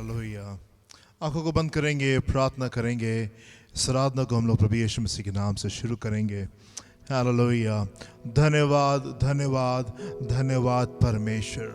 Hallelujah. आंखों को बंद करेंगे, प्रार्थना करेंगे। इस आराधना को हम लोग प्रभु यीशु मसीह के नाम से शुरू करेंगे। हालेलुया। धन्यवाद धन्यवाद धन्यवाद परमेश्वर,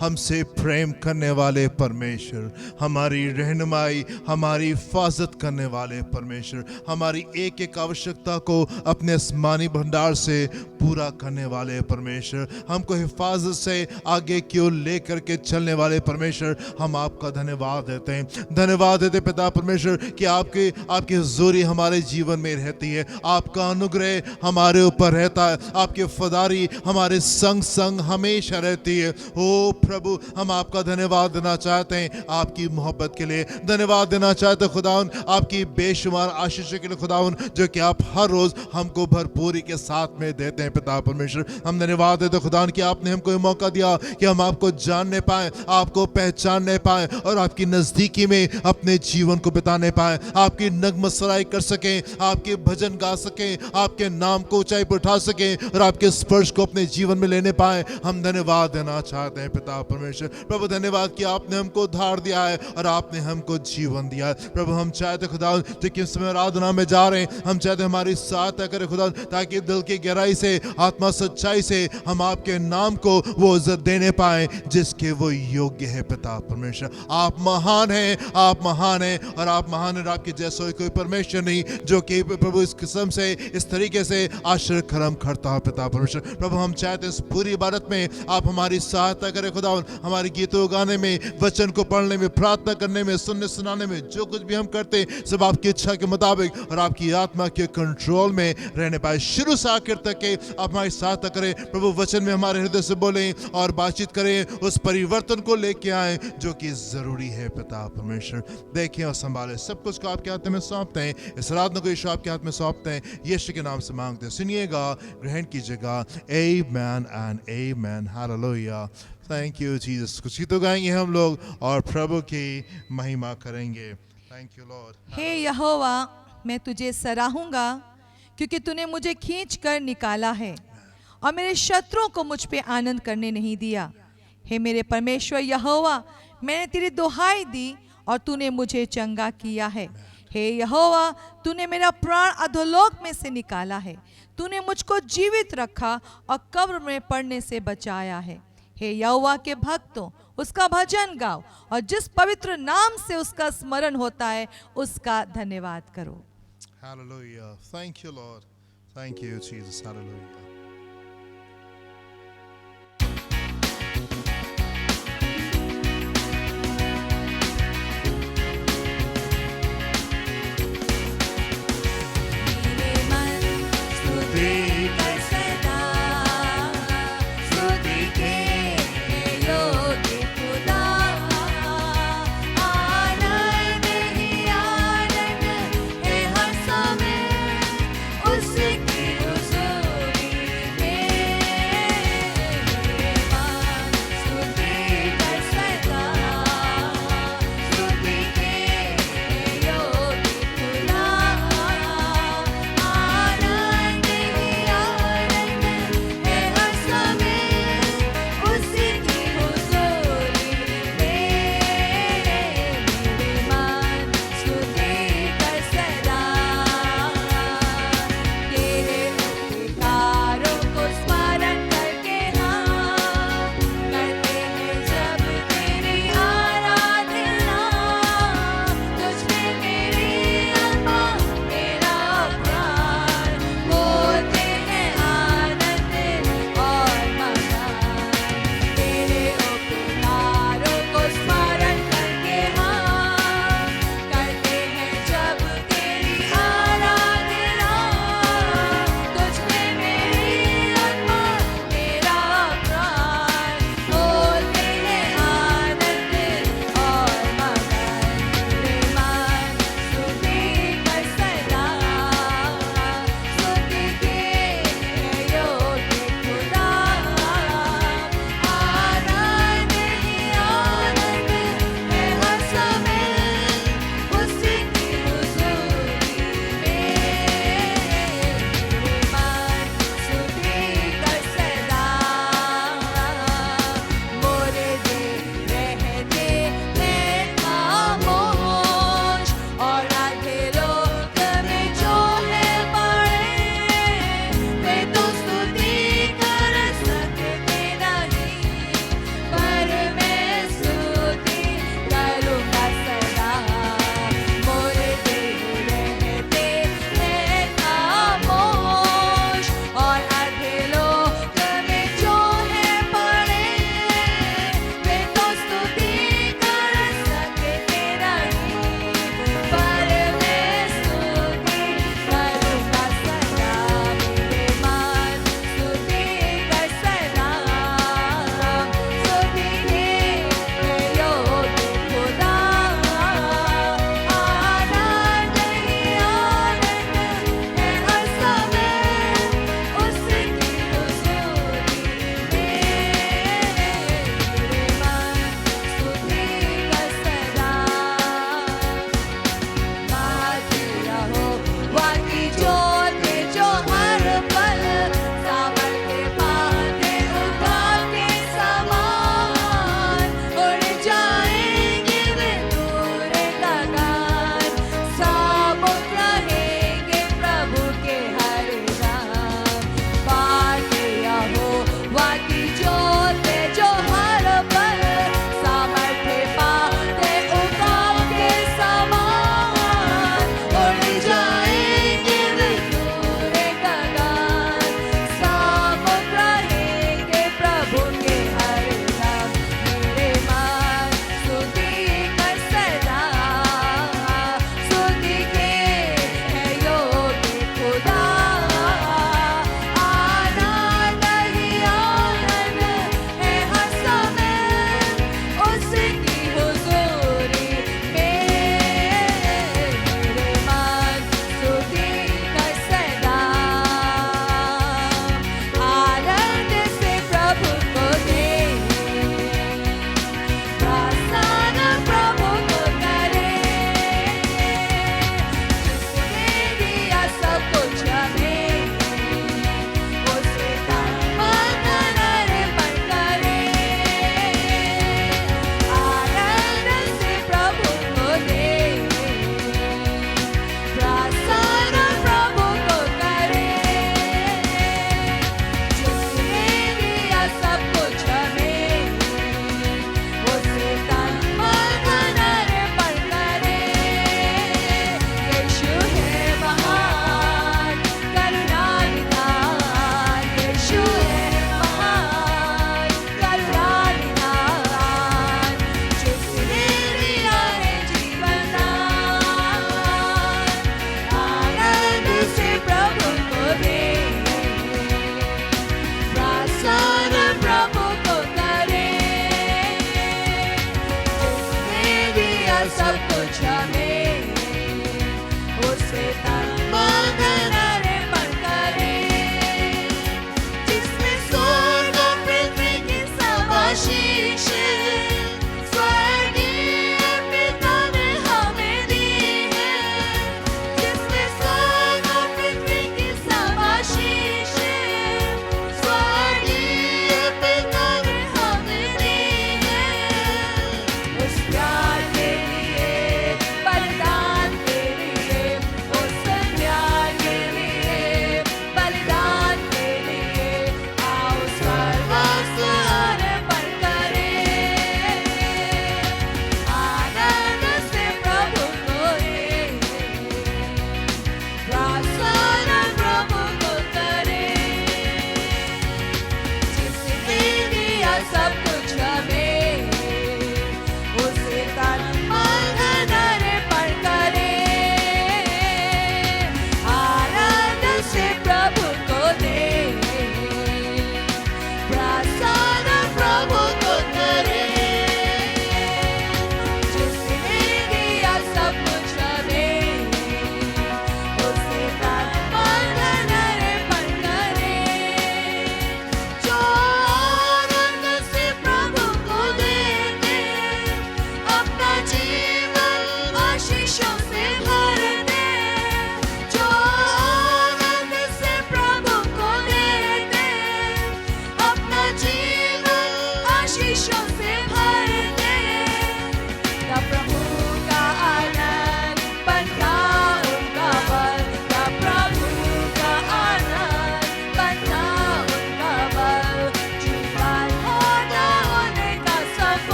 हमसे प्रेम करने वाले परमेश्वर, हमारी रहनुमाई हमारी हिफाजत करने वाले परमेश्वर, हमारी एक एक आवश्यकता को अपने आसमानी भंडार से पूरा करने वाले परमेश्वर, हमको हिफाजत से आगे की ओर लेकर के चलने वाले परमेश्वर, हम आपका धन्यवाद देते हैं। धन्यवाद देते पिता परमेश्वर कि आपकी हुजूरी हमारे जीवन में रहती है, आपका अनुग्रह हमारे ऊपर रहता है, आपकी वफादारी हमारे संग संग हमेशा रहती है। ओ प्रभु, हम आपका धन्यवाद देना चाहते हैं, आपकी मोहब्बत के लिए धन्यवाद देना चाहते हैं खुदावन, आपकी बेशुमार आशीषों के लिए खुदावन, जो कि आप हर रोज हमको भरपूरी के साथ में देते हैं पिता परमेश्वर। हम धन्यवाद देते हैं खुदावन कि आपने हमको ये मौका दिया कि हम आपको जानने पाए, आपको पहचानने पाए और आपकी नजदीकी में अपने जीवन को बिताने पाए, आपकी नगमसराई कर सकें, आपके भजन गा सकें, आपके नाम को ऊंचाई पर उठा सकें और आपके स्पर्श को अपने जीवन में लेने पाए। हम धन्यवाद देना चाहते हैं पिता परमेश्वर। प्रभु धन्यवाद कि आपने हमको उद्धार दिया है और आपने हमको जीवन दिया है। प्रभु हम चाहते खुदा जो कि इस समय आराधना में जा रहे हैं, हम चाहते हमारी सहायता करें खुदा, ताकि दिल की गहराई से आत्मा सच्चाई से हम आपके नाम को वो इज्जत देने पाए जिसके वो योग्य है पिता परमेश्वर। आप महान हैं, आप महान हैं और आप महान हैं, आपके जैसा कोई परमेश्वर नहीं जो कि प्रभु इस किस्म से इस तरीके से आश्चर्य कर्म करता है पिता परमेश्वर। प्रभु हम चाहते हैं इस पूरी इबादत में आप हमारी सहायता करें खुदा, हमारे गीतों गाने में, वचन को पढ़ने में, प्रार्थना करने में, सुनने सुनाने में, जो कुछ भी हम करते हैं सब आपकी इच्छा के मुताबिक और आपकी आत्मा के कंट्रोल में रहने पाए। शुरू से आखिर तक के आप हमारी सहायता करें प्रभु, वचन में हमारे हृदय से बोलें और बातचीत करें, उस परिवर्तन को लेके आए जो कि जरूरी है पिता परमेश्वर। देखें और संभालें, सब कुछ को आपके हाथ में सौंपते हैं, इस आराधना को यीशु आपके हाथ में सौंपते हैं, यीशु के नाम से मांगते हैं, सुनिएगा, ग्रहण कीजिएगा। Amen and amen. Hallelujah. Thank you Jesus. कुछ ही तो गाएंगे हम लोग और प्रभु की महिमा करेंगे। Thank you lord. हे यहोवा, मैं तुझे सराहूंगा क्योंकि तूने मुझे खींच कर निकाला है और मेरे शत्रुओं को मुझ पे आनंद करने नहीं दिया। हे मेरे परमेश्वर यहोवा, मैंने तेरी दुहाई दी और तूने मुझे चंगा किया है। हे यहोवा, तूने मेरा प्राण अधोलोक में से निकाला है, तूने मुझको जीवित रखा और कब्र में पड़ने से बचाया है। हे यहोवा के भक्तों, उसका भजन गाओ और जिस पवित्र नाम से उसका स्मरण होता है उसका धन्यवाद करो। Hallelujah. Thank you Lord. Thank you Jesus. Hallelujah.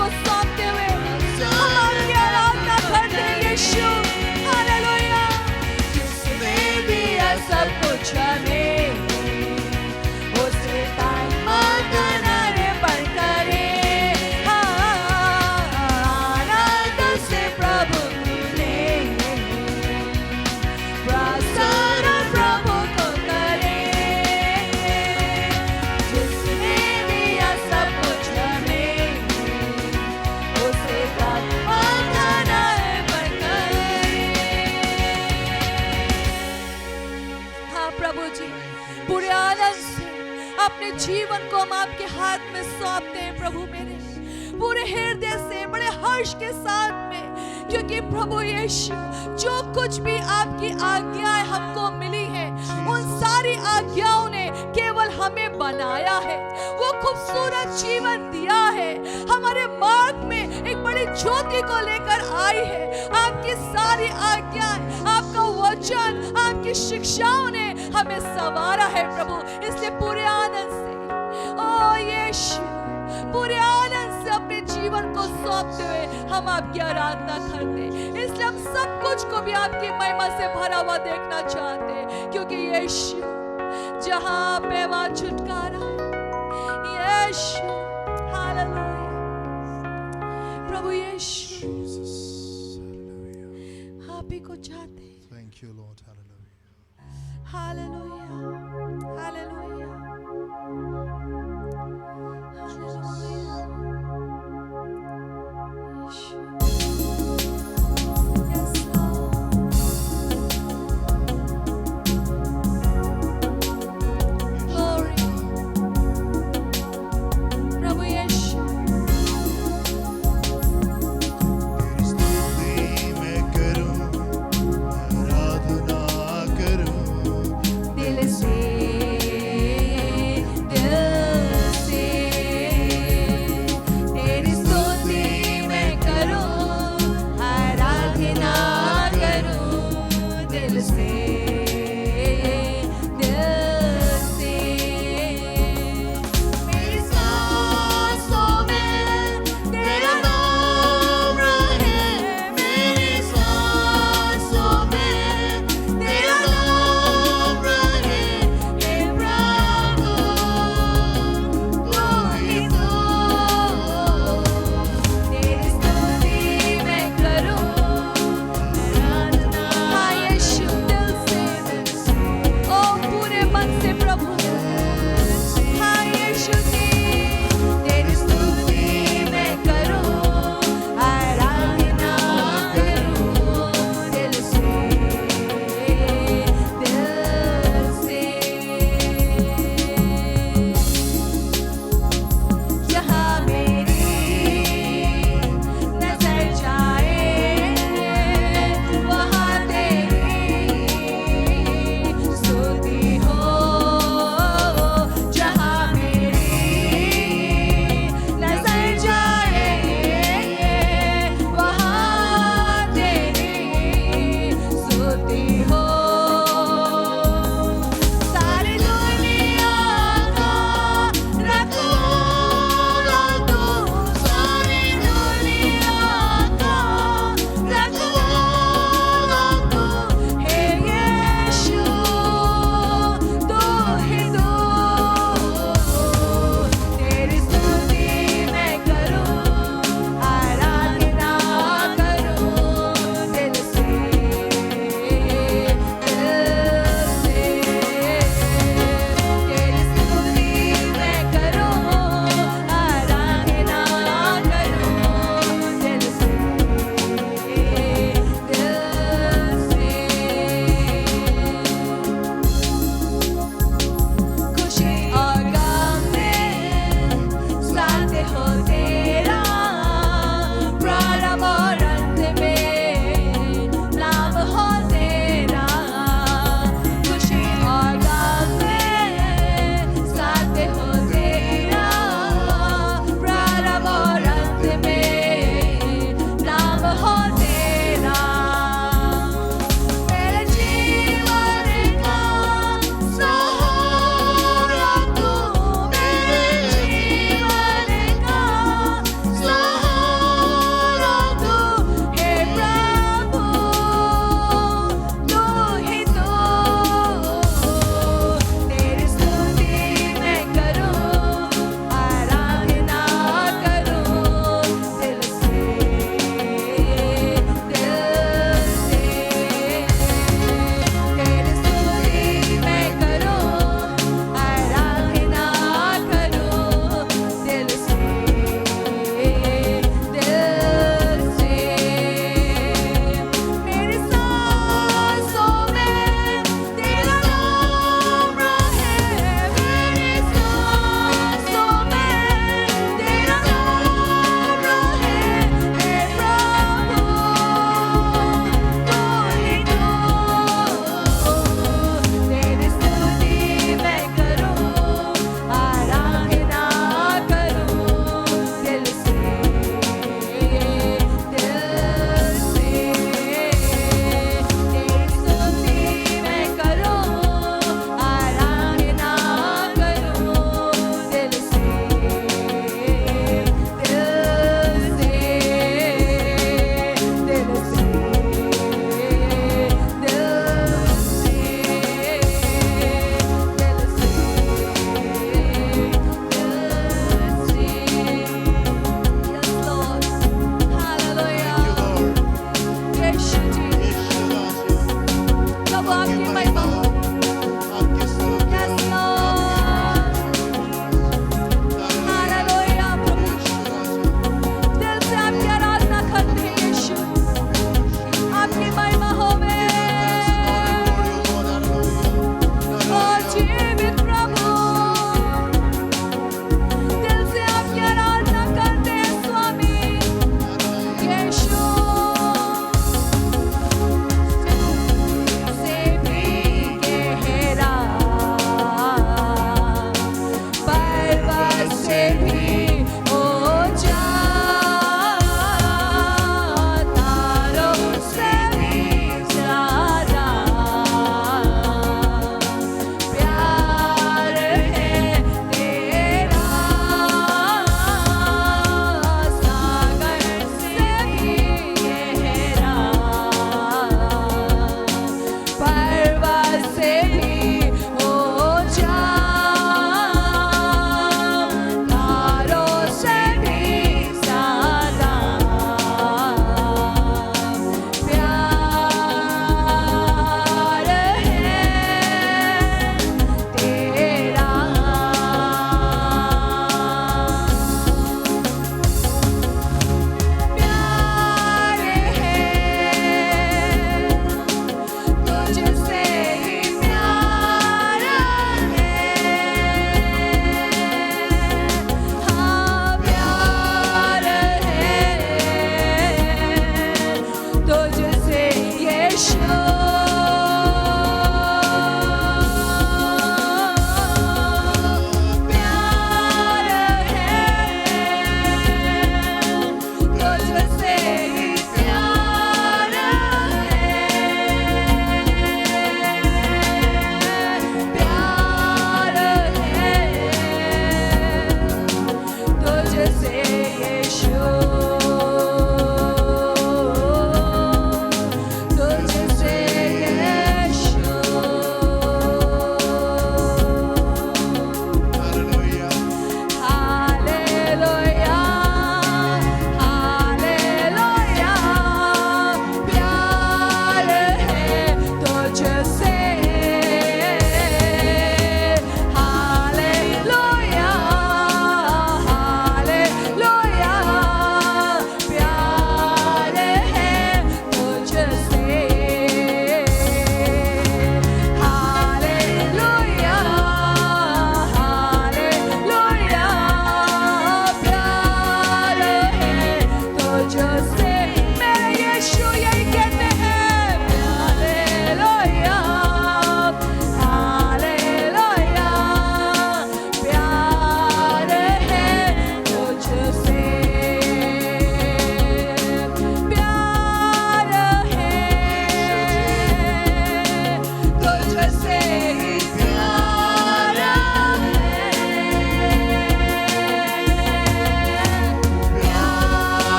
को सौंपते हुए हम आपकी आराधना करते हैं यीशु। हालेलुया। जिसने दिया सब कुछ हमें, उसे तारीफ करने पर करे। आनंद से प्रभु ने प्रार्थना प्रभु को करे। जिसने दिया सब कुछ हमें, उसे तारीफ करने पर करे। हाँ प्रभु जी, पूरे आनंद से अपने जीवन को हम आपके हाथ में सौंपते हैं प्रभु मेरे, पूरे हृदय से, बड़े हर्ष के साथ में, क्योंकि प्रभु यीशु जो कुछ भी आपकी आज्ञाएं हमको मिली है, उन सारी आज्ञाओं ने केवल हमें बनाया है, वो खूबसूरत जीवन दिया है, हमारे मार्ग में एक बड़ी ज्योति को लेकर आई है। आपकी सारी आज्ञाएं, आपका वचन, आपकी शिक्षाओं ने हमें संवारा है प्रभु। इसलिए पूरे आनंद से, ओ यीशु, पूरे आनंद से अपने जीवन को सौंपते हुए हम आपकी आराधना करते हैं। इसलिए हम सब कुछ को भी आपकी महिमा से भरा हुआ देखना चाहते हैं, क्योंकि यीशु जहां आप है वहां छुटकारा है। यीशु, हालेलुया। प्रभु यीशु, Jesus. Hallelujah. आप ही को चाहते हैं। Thank you, Lord. Hallelujah. Hallelujah, hallelujah, hallelujah. Yeshu, yes Lord, glory, प्रभु यीशु। तेरी स्तुति मैं करूं, आराधना करूं, दिल से, दिल से तेरी स्तुति मैं करूं, आराधना करूं, दिल से, दिल से। मेरी सांसों में तेरा नाम रहे, मेरी सांसों में तेरा नाम रहे। हे प्रभु, तू ही तो, तेरी स्तुति मैं करूं, आराधना। हाँ यीशु, दिल से, ओ पूरे मन से प्रभु। हाँ यीशु जी, तेरी स्तुति मैं करूं, आराधना करूं, दिल से, दिल से। जहाँ मेरी नजर जाए, वहाँ तेरी स्तुति हो। जहाँ मेरी नजर जाए, वहाँ तेरी स्तुति हो। सारी दुनिया का रखवाला तू, सारी दुनिया का रखवाला तू, हे यीशु, तू ही तो। तेरी स्तुति मैं करूं, आराधना करूं, दिल से, दिल से। तेरी स्तुति मैं करूं, आराधना करूं, दिल से, दिल से। खुशी और गम में साथ हो तेरा, प्रारंभ और अंत में नाम हो तेरा। खुशी और गम में साथ हो तेरा, प्रारंभ और अंत में नाम हो तेरा। मेरे जीवन का सहारा तू, मेरे जीवन का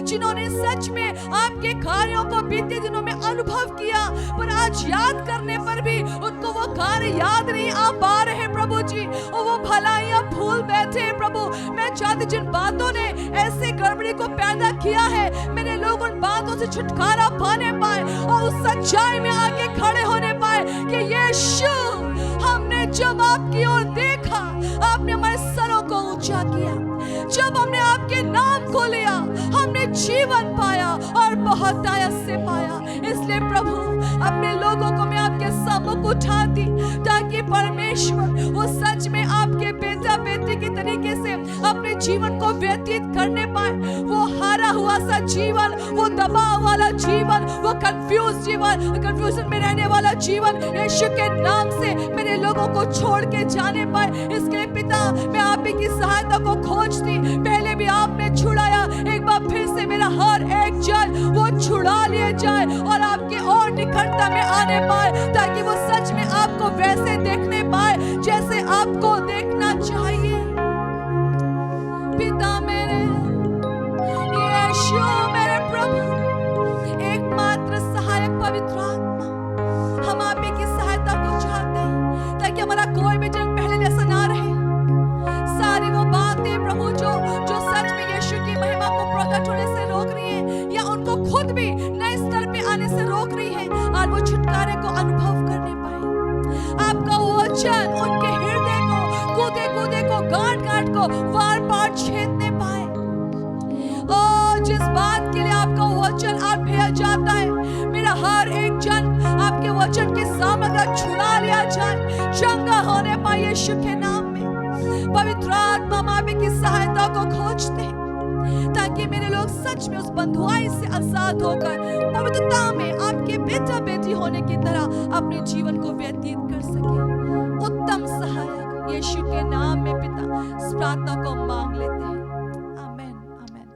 जिन्होंने सच में आपके कार्यों को बीते दिनों में अनुभव किया, पर आज याद करने पर भी उनको वो कार्य याद नहीं आ पा रहे प्रभु जी, और वो भलाइयां भूल बैठे प्रभु। मैं चाहती जिन बातों ने ऐसे गड़बड़ी को पैदा किया है, मेरे लोग उन बातों से छुटकारा पाने पाए और उस सच्चाई में आगे खड़े होने पाए कि यीशु, हमने जब आपकी ओर देखा, आपने हमारे सरों को ऊंचा किया। जब हमने आपके नाम को लिया, हमने जीवन पाया और बहुत आयत से पाया। इसलिए प्रभु, अपने लोगों को मैं आपके सम्मुख उठाती, ताकि परमेश्वर वो सच में आपके बेटा बेटी के तरीके से अपने जीवन को व्यतीत करने पाए। वो हारा हुआ सा जीवन, वो दबाव वाला जीवन, वो कंफ्यूजन में रहने वाला जीवन यीशु के नाम से मेरे लोगों को छोड़ के जाने पाए। इसके लिए पिता, मैं आप ही की सहायता को खोजती। पहले भी आपने छुड़ाया, एक बार फिर से मेरा हर एक जन वो छुड़ा लिए जाए और आपके और निकटता में आने पाए, ताकि वो सच में आपको वैसे देखने पाए जैसे आपको देखना चाहिए। पिता मेरे, यीशु मेरे प्रभु, एकमात्र सहायक पवित्र आत्मा, हम आप ही की सहायता को चाहते हैं, ताकि हमारा कोई भी जन पहले जैसा ना रहे। सारी वो बातें प्रभु जो सच में यीशु की महिमा को प्रकट होने से रोक रही है, या उनको खुद भी नए स्तर पे आने से रोक रही है, और वो छुटकारे को अनुभव करने पाए। आपका वचन उनके हृदय को, कूदे कूदे को, गांठ गांठ को वार पार छेदने पाए। ओ, जिस बात के लिए आपका वचन आप भेजा जाता है, मेरा हर एक जन आपके वचन के सामने छुड़ा लिया जाए, चंगा होने पाए यीशु के नाम में। पवित्र आत्मा, हम आप की सहायता को खोजते हैं, ताकि मेरे लोग सच में उस बंधुआई से आजाद होकर पवित्रता में आपके बेटा बेटी होने की तरह अपने जीवन को व्यतीत कर सके। उत्तम सहायक यीशु के नाम में पिता इस प्रार्थना को मांग लेते हैं। आमेन, आमेन।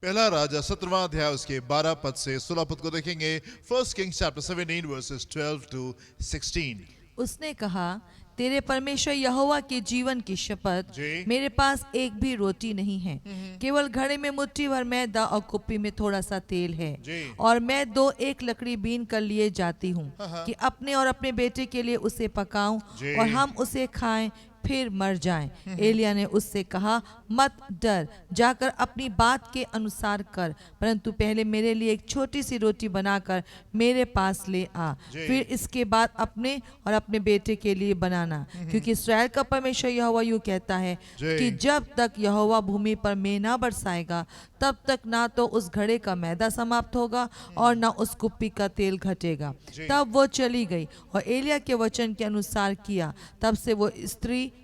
पहला राजा 17वां अध्याय उसके 12 पद से 16 पद को देखेंगे। 1 Kings chapter 17 verses 12 to 16। उसने कहा, तेरे परमेश्वर यहोवा के जीवन की शपथ, जी। मेरे पास एक भी रोटी नहीं है, केवल घड़े में मुट्ठी भर मैदा और कुप्पी में थोड़ा सा तेल है, जी। और मैं 2-1 लकड़ी बीन कर लिए जाती हूँ कि अपने और अपने बेटे के लिए उसे पकाऊं जी। और हम उसे खाएं फिर मर जाएं। एलिया ने उससे कहा, मत डर, जाकर अपनी बात के अनुसार कर, परंतु पहले मेरे लिए एक छोटी सी रोटी बनाकर मेरे पास ले आ, फिर इसके बाद अपने और अपने बेटे के लिए बनाना, क्योंकि इस्राएल का परमेश्वर यहोवा यूं कहता है कि जब तक यहोवा भूमि पर मेना बरसाएगा, तब तक ना तो उस घड़े का मैदा समाप्त होगा और ना उस कुप्पी का तेल घटेगा। तब वो चली गई और एलिया के वचन के अनुसार किया। तब से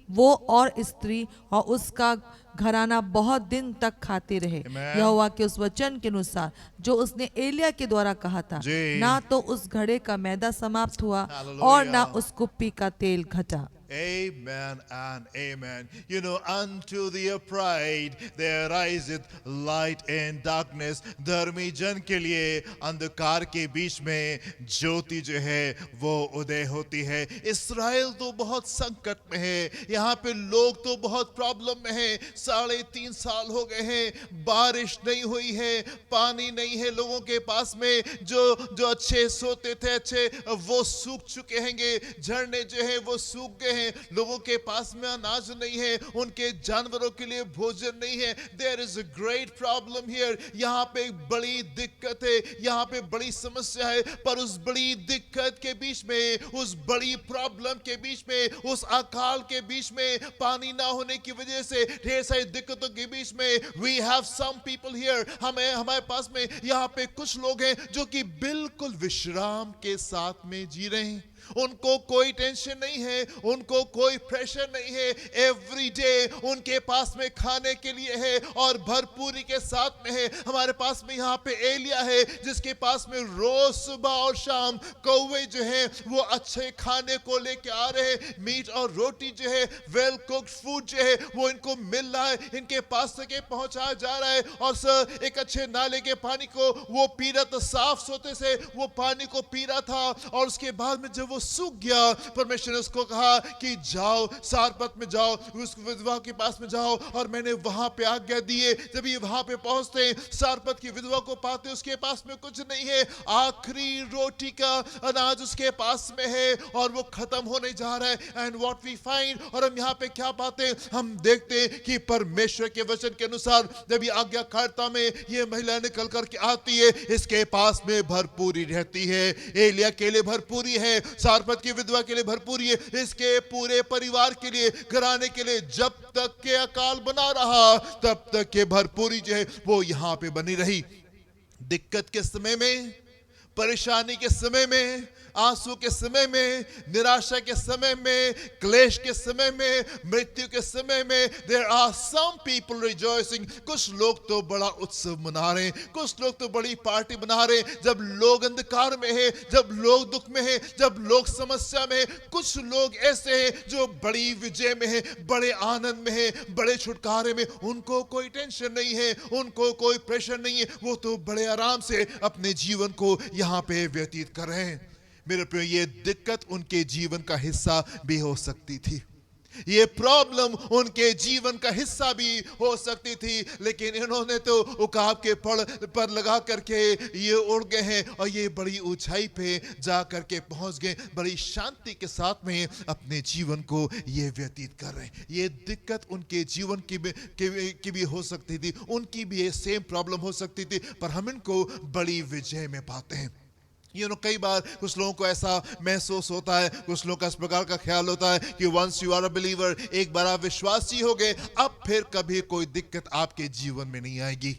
वो और स्त्री और उसका घराना बहुत दिन तक खाते रहे, यहोवा के उस वचन के अनुसार जो उसने एलिया के द्वारा कहा था। ना तो उस घड़े का मैदा समाप्त हुआ और ना उस कुप्पी का तेल घटा। Amen and amen. You know, unto the upright there riseth light in darkness. धर्मी जन के लिए अंधकार के बीच में ज्योति जो है वो उदय होती है। इस्राएल तो बहुत संकट में है, यहाँ पे लोग तो बहुत प्रॉब्लम में है। 3.5 साल हो गए हैं, बारिश नहीं हुई है, पानी नहीं है लोगों के पास में। जो अच्छे सोते थे अच्छे, वो सूख चुके हैं, झरने जो है वो सूख गए हैं। लोगों के पास में अनाज नहीं है, उनके जानवरों के लिए भोजन नहीं है। There is a great problem here. यहाँ पे एक बड़ी दिक्कत है, यहाँ पे बड़ी समस्या है। पर उस बड़ी दिक्कत के बीच में, उस बड़ी प्रॉब्लम के बीच में, उस अकाल के बीच में, पानी ना होने की वजह से ढेर सारी दिक्कतों के बीच में, we have some people here, हमारे पास में यहाँ पे कुछ लोग हैं जो कि बिल्कुल विश्राम के साथ में जी रहे हैं। उनको कोई टेंशन नहीं है, उनको कोई प्रेशर नहीं है। एवरी डे उनके पास में खाने के लिए है और भरपूरी के साथ में है। हमारे पास में यहाँ पे एलिया है जिसके पास में रोज सुबह और शाम कौवे जो है वो अच्छे खाने को लेके आ रहे हैं। मीट और रोटी जो है, वेल कुक्ड फूड जो है वो इनको मिल रहा है, इनके पास तक पहुंचाया जा रहा है। और सर एक अच्छे नाले के पानी को वो पी रहा था, साफ सोते से वो पानी को पी रहा था। और उसके बाद में जब वो सूख गया, परमेश्वर ने उसको कहा कि जाओ सारपत में जाओ, उस विधवा के पास में जाओ। और मैंने वहां पे आज्ञा दी है। जब ये वहां पे पहुंचते सारपत की विधवा को पाते, उसके पास में कुछ नहीं है, आखिरी रोटी का अनाज उसके पास में है और वो खत्म होने जा रहा है। एंड व्हाट वी फाइंड, और हम यहाँ पे क्या पाते हैं, हम देखते हैं कि परमेश्वर के वचन के अनुसार जब ये आज्ञाकारिता में ये महिला निकल करके आती है, इसके पास में भरपूरी रहती है। एलिया के लिए भरपूरी है, सारपत की विधवा के लिए भरपूरी है, इसके पूरे परिवार के लिए, घराने के लिए। जब तक के अकाल बना रहा तब तक के भरपूरी जो है वो यहाँ पे बनी रही। दिक्कत के समय में, परेशानी के समय में, आंसू के समय में, निराशा के समय में, क्लेश के समय में, मृत्यु के समय में, there are some people rejoicing। कुछ लोग तो बड़ा उत्सव मना रहे हैं, कुछ लोग तो बड़ी पार्टी बना रहे हैं। जब लोग अंधकार में है, जब लोग दुख में है, जब लोग समस्या में है, कुछ लोग ऐसे हैं जो बड़ी विजय में है, बड़े आनंद में है, बड़े छुटकारे में। उनको कोई टेंशन नहीं है, उनको कोई प्रेशर नहीं है, वो तो बड़े आराम से अपने जीवन को यहाँ पे व्यतीत कर रहे हैं। मेरे प्रिय, ये दिक्कत उनके जीवन का हिस्सा भी हो सकती थी, ये प्रॉब्लम उनके जीवन का हिस्सा भी हो सकती थी, लेकिन इन्होंने तो उकाब के फड़ पर लगा करके ये उड़ गए हैं और ये बड़ी ऊंचाई पे जा करके पहुंच गए, बड़ी शांति के साथ में अपने जीवन को ये व्यतीत कर रहे हैं। ये दिक्कत उनके जीवन की भी हो सकती थी, उनकी भी ये सेम प्रॉब्लम हो सकती थी, पर हम इनको बड़ी विजय में पाते हैं। कई बार कुछ लोगों को ऐसा महसूस होता है, कुछ लोगों का इस प्रकार का ख्याल होता है कि once you are a believer, एक बार आप विश्वासी हो गए, अब फिर कभी कोई दिक्कत आपके जीवन में नहीं आएगी।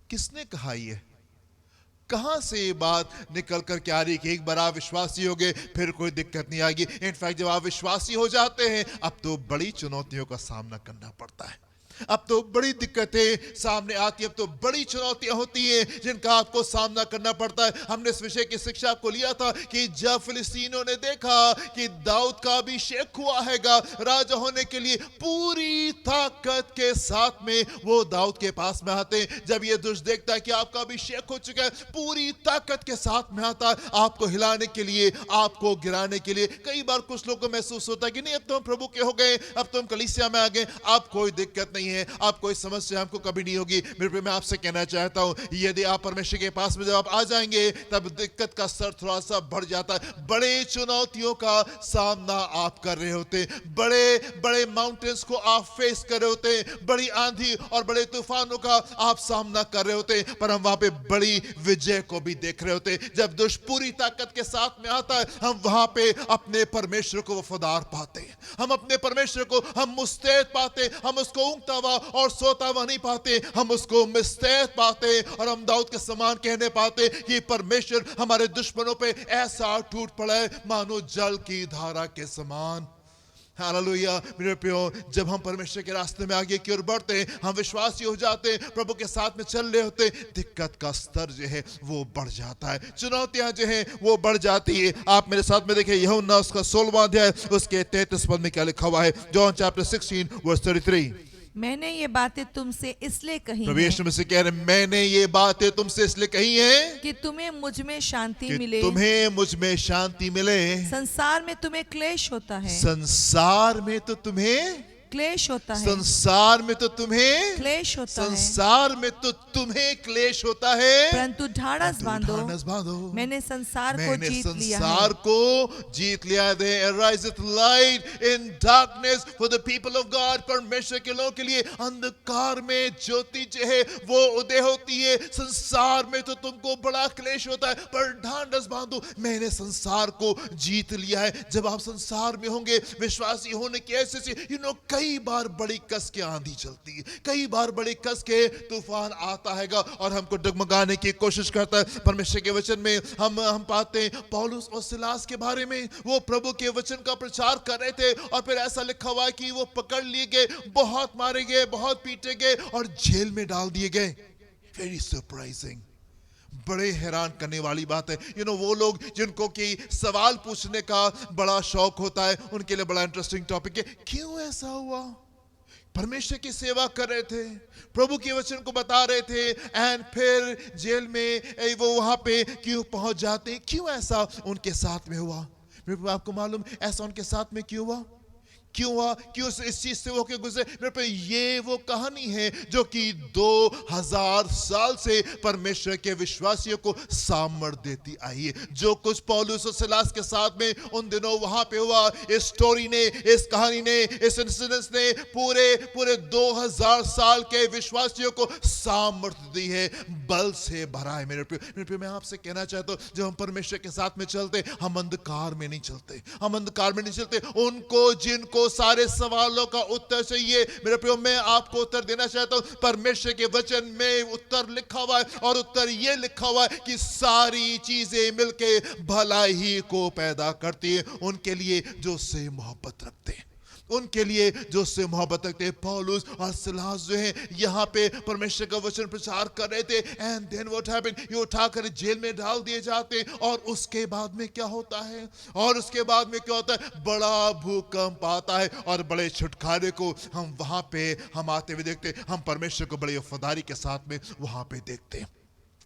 किसने कहा ये? कहां से ये बात निकल कर के आ रही कि एक बार आप विश्वासी हो गए फिर कोई दिक्कत नहीं आएगी? इनफैक्ट जब आप विश्वासी हो जाते हैं, अब तो बड़ी चुनौतियों का सामना करना पड़ता है, अब तो बड़ी दिक्कतें सामने आती है, अब तो बड़ी चुनौतियां होती हैं जिनका आपको सामना करना पड़ता है। हमने इस विषय की शिक्षा को लिया था कि जब फिलिस्तीनियों ने देखा कि दाऊद का अभिषेक हुआ हैगा राजा होने के लिए, पूरी ताकत के साथ में वो दाऊद के पास में आते हैं। जब ये दुष्ट देखता है कि आपका अभिषेक हो चुका है, पूरी ताकत के साथ में आता है आपको हिलाने के लिए, आपको गिराने के लिए। कई बार कुछ लोगों को महसूस होता है कि नहीं, अब तो हम प्रभु के हो गए, अब तो हम कलीसिया में आ गए, अब कोई दिक्कत नहीं है, आप कोई समस्या हमको कभी नहीं होगी। मेरे प्रिय, मैं आपसे कहना चाहता हूं, यदि आप परमेश्वर के पास में जब आप आ जाएंगे, तब दिक्कत का स्तर थोड़ा सा बढ़ जाता है। बड़े चुनौतियों का सामना आप कर रहे होते, बड़े बड़े माउंटेन्स को आप फेस कर रहे होते, बड़ी आंधी और बड़े तूफानों का आप सामना कर रहे होते, पर हम वहां पे बड़ी विजय को भी देख रहे होते। जब दुष्ट पूरी ताकत के साथ में आता है, हम वहां पे अपने परमेश्वर को वफादार पाते हैं, हम अपने परमेश्वर को हम मुस्तैद पाते, हम उसको ऊँगता हुआ और सोता हुआ नहीं पाते, हम उसको मुस्तैद पाते और हम दाऊद के समान कहने पाते कि परमेश्वर हमारे दुश्मनों पे ऐसा टूट पड़ा है मानो जल की धारा के समान। हालेलुया। मेरे प्रियो, जब हम परमेश्वर के रास्ते में आगे की ओर बढ़ते हैं, हम विश्वासी हो जाते हैं, प्रभु के साथ में चल रहे होते, दिक्कत का स्तर जो है वो बढ़ जाता है, चुनौतियां जो हैं वो बढ़ जाती है। आप मेरे साथ में देखिए यूहन्ना उसका 16वां अध्याय उसके 33 पद में क्या लिखा हुआ है। John chapter 16 verse 33। मैंने ये बातें तुमसे इसलिए कही प्रभु यीशु मसीह कह रहे हैं, मैंने ये बातें तुमसे इसलिए कही हैं कि तुम्हें मुझ में शांति कि मिले। तुम्हें मुझ में शांति मिले। संसार में तुम्हें क्लेश होता है, संसार में तो तुम्हें क्लेश होता है, संसार में तो तुम्हें क्लेश होता है, संसार में तो तुम्हें क्लेश होता है, परंतु ढाढ़स बांधो, बांधो, मैंने संसार को जीत लिया है। संसार को जीत लिया है। There ariseth light in darkness for the people of God। परमेश्वर के लोगों के लिए अंधकार में ज्योति जो है वो उदय होती है। संसार में तो तुमको बड़ा क्लेश होता है, पर ढांढस बांधो, मैंने संसार को जीत लिया है। जब आप संसार में होंगे, विश्वासी होने की ऐसे कई बार बड़ी कस के आंधी चलती है, कई बार बड़ी कस के तूफान आता हैगा और हमको डगमगाने की कोशिश करता है। परमेश्वर के वचन में हम पाते हैं पौलुस और सिलास के बारे में, वो प्रभु के वचन का प्रचार कर रहे थे और फिर ऐसा लिखा हुआ है कि वो पकड़ लिए गए, बहुत मारे गए, बहुत पीटे गए और जेल में डाल दिए गए। वेरी सरप्राइजिंग, बड़े हैरान करने वाली बात है। वो लोग जिनको कि सवाल पूछने का बड़ा शौक होता है, उनके लिए बड़ा इंटरेस्टिंग टॉपिक है, क्यों ऐसा हुआ? परमेश्वर की सेवा कर रहे थे, प्रभु के वचन को बता रहे थे, एंड फिर जेल में वो वहां पे क्यों पहुंच जाते? क्यों ऐसा उनके साथ में हुआ? आपको मालूम ऐसा उनके साथ में क्यों हुआ? क्यों हुआ? क्यों इस चीज से होके गुजरे? मेरे पे ये वो कहानी है जो कि 2000 साल से परमेश्वर के विश्वासियों को सामर्थ देती आई है। जो कुछ पौलुस और सिलास के साथ में उन दिनों वहां पे हुआ, इस स्टोरी ने, इस कहानी ने, इस इंसिडेंस ने पूरे 2000 साल के विश्वासियों को सामर्थ दी है, बल से भरा है। मेरे पे मैं आपसे कहना चाहता हूं, जब हम परमेश्वर के साथ में चलते, हम अंधकार में नहीं चलते, हम अंधकार में नहीं चलते। उनको जिनको सारे सवालों का उत्तर चाहिए, मेरे प्रियो, मैं आपको उत्तर देना चाहता हूं। परमेश्वर के वचन में उत्तर लिखा हुआ है और उत्तर यह लिखा हुआ है कि सारी चीजें मिलके भलाई को पैदा करती है उनके लिए जो उससे मोहब्बत रखते हैं, उनके लिए जो उससे मोहब्बत रखते हैं। पौलुस और सिलास जो है यहाँ पे परमेश्वर का वचन प्रचार कर रहे थे, एंड देन व्हाट हैपेंड, ये उठाकर जेल में डाल दिए जाते हैं। और उसके बाद में क्या होता है? और उसके बाद में क्या होता है? बड़ा भूकंप आता है और बड़े छुटकारे को हम वहां पे हम आते हुए देखते हैं। हम परमेश्वर को बड़ी वफादारी के साथ में वहां पे देखते हैं।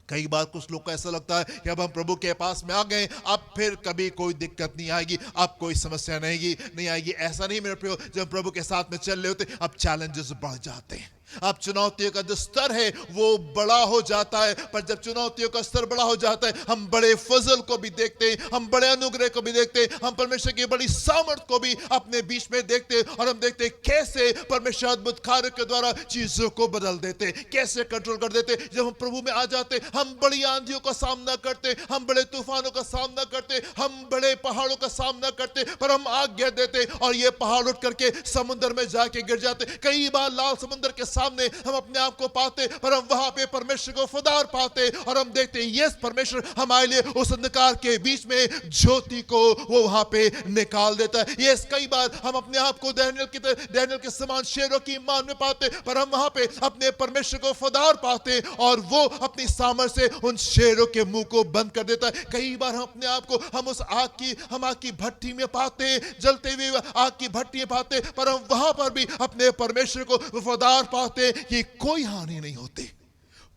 कई बार कुछ लोग को ऐसा लगता है कि अब हम प्रभु के पास में आ गए, अब फिर कभी कोई दिक्कत नहीं आएगी, अब कोई समस्या नहीं आएगी। ऐसा नहीं मेरे प्रियो, जब प्रभु के साथ में चल रहे होते, अब चैलेंजेस बढ़ जाते हैं, अब चुनौतियों का जो स्तर है वो बड़ा हो जाता है। पर जब चुनौतियों का स्तर बड़ा हो जाता है, हम बड़े फजल को भी देखते हैं, हम बड़े अनुग्रह को भी देखते हैं, हम परमेश्वर की बड़ी सामर्थ को भी अपने बीच में देखते हैं। और हम देखते हैं कैसे परमेश्वर अद्भुत कार्य के द्वारा चीजों को बदल देते, कैसे कंट्रोल कर देते। जब हम प्रभु में आ जाते, हम बड़ी आंधियों का सामना करते, हम बड़े तूफानों का सामना करते, हम बड़े पहाड़ों का सामना करते, पर हम आज्ञा देते और ये पहाड़ उठ करके समुद्र में जाके गिर जाते। कई बार लाल समुद्र के सामने हम अपने आप को पाते, पर हम वहां पे परमेश्वर को फदार पाते और हम देखते हैं यस, परमेश्वर हमारे लिए उस अंधकार के बीच में ज्योति को वो वहां पे निकाल देता है। यस, कई बार हम अपने आप को डैनियल के समान शेरों की ईमान में पाते, पर हम वहां पे अपने परमेश्वर को फदार पाते और वो अपनी सामर्थ से उन शेरों के मुंह को बंद कर देता है। कई बार हम अपने आप को हम उस आग की भट्टी में पाते, जलते हुए आग की भट्टी में पाते, पर हम वहां पर भी अपने परमेश्वर को वफादार पाते कि कोई हानि नहीं होती,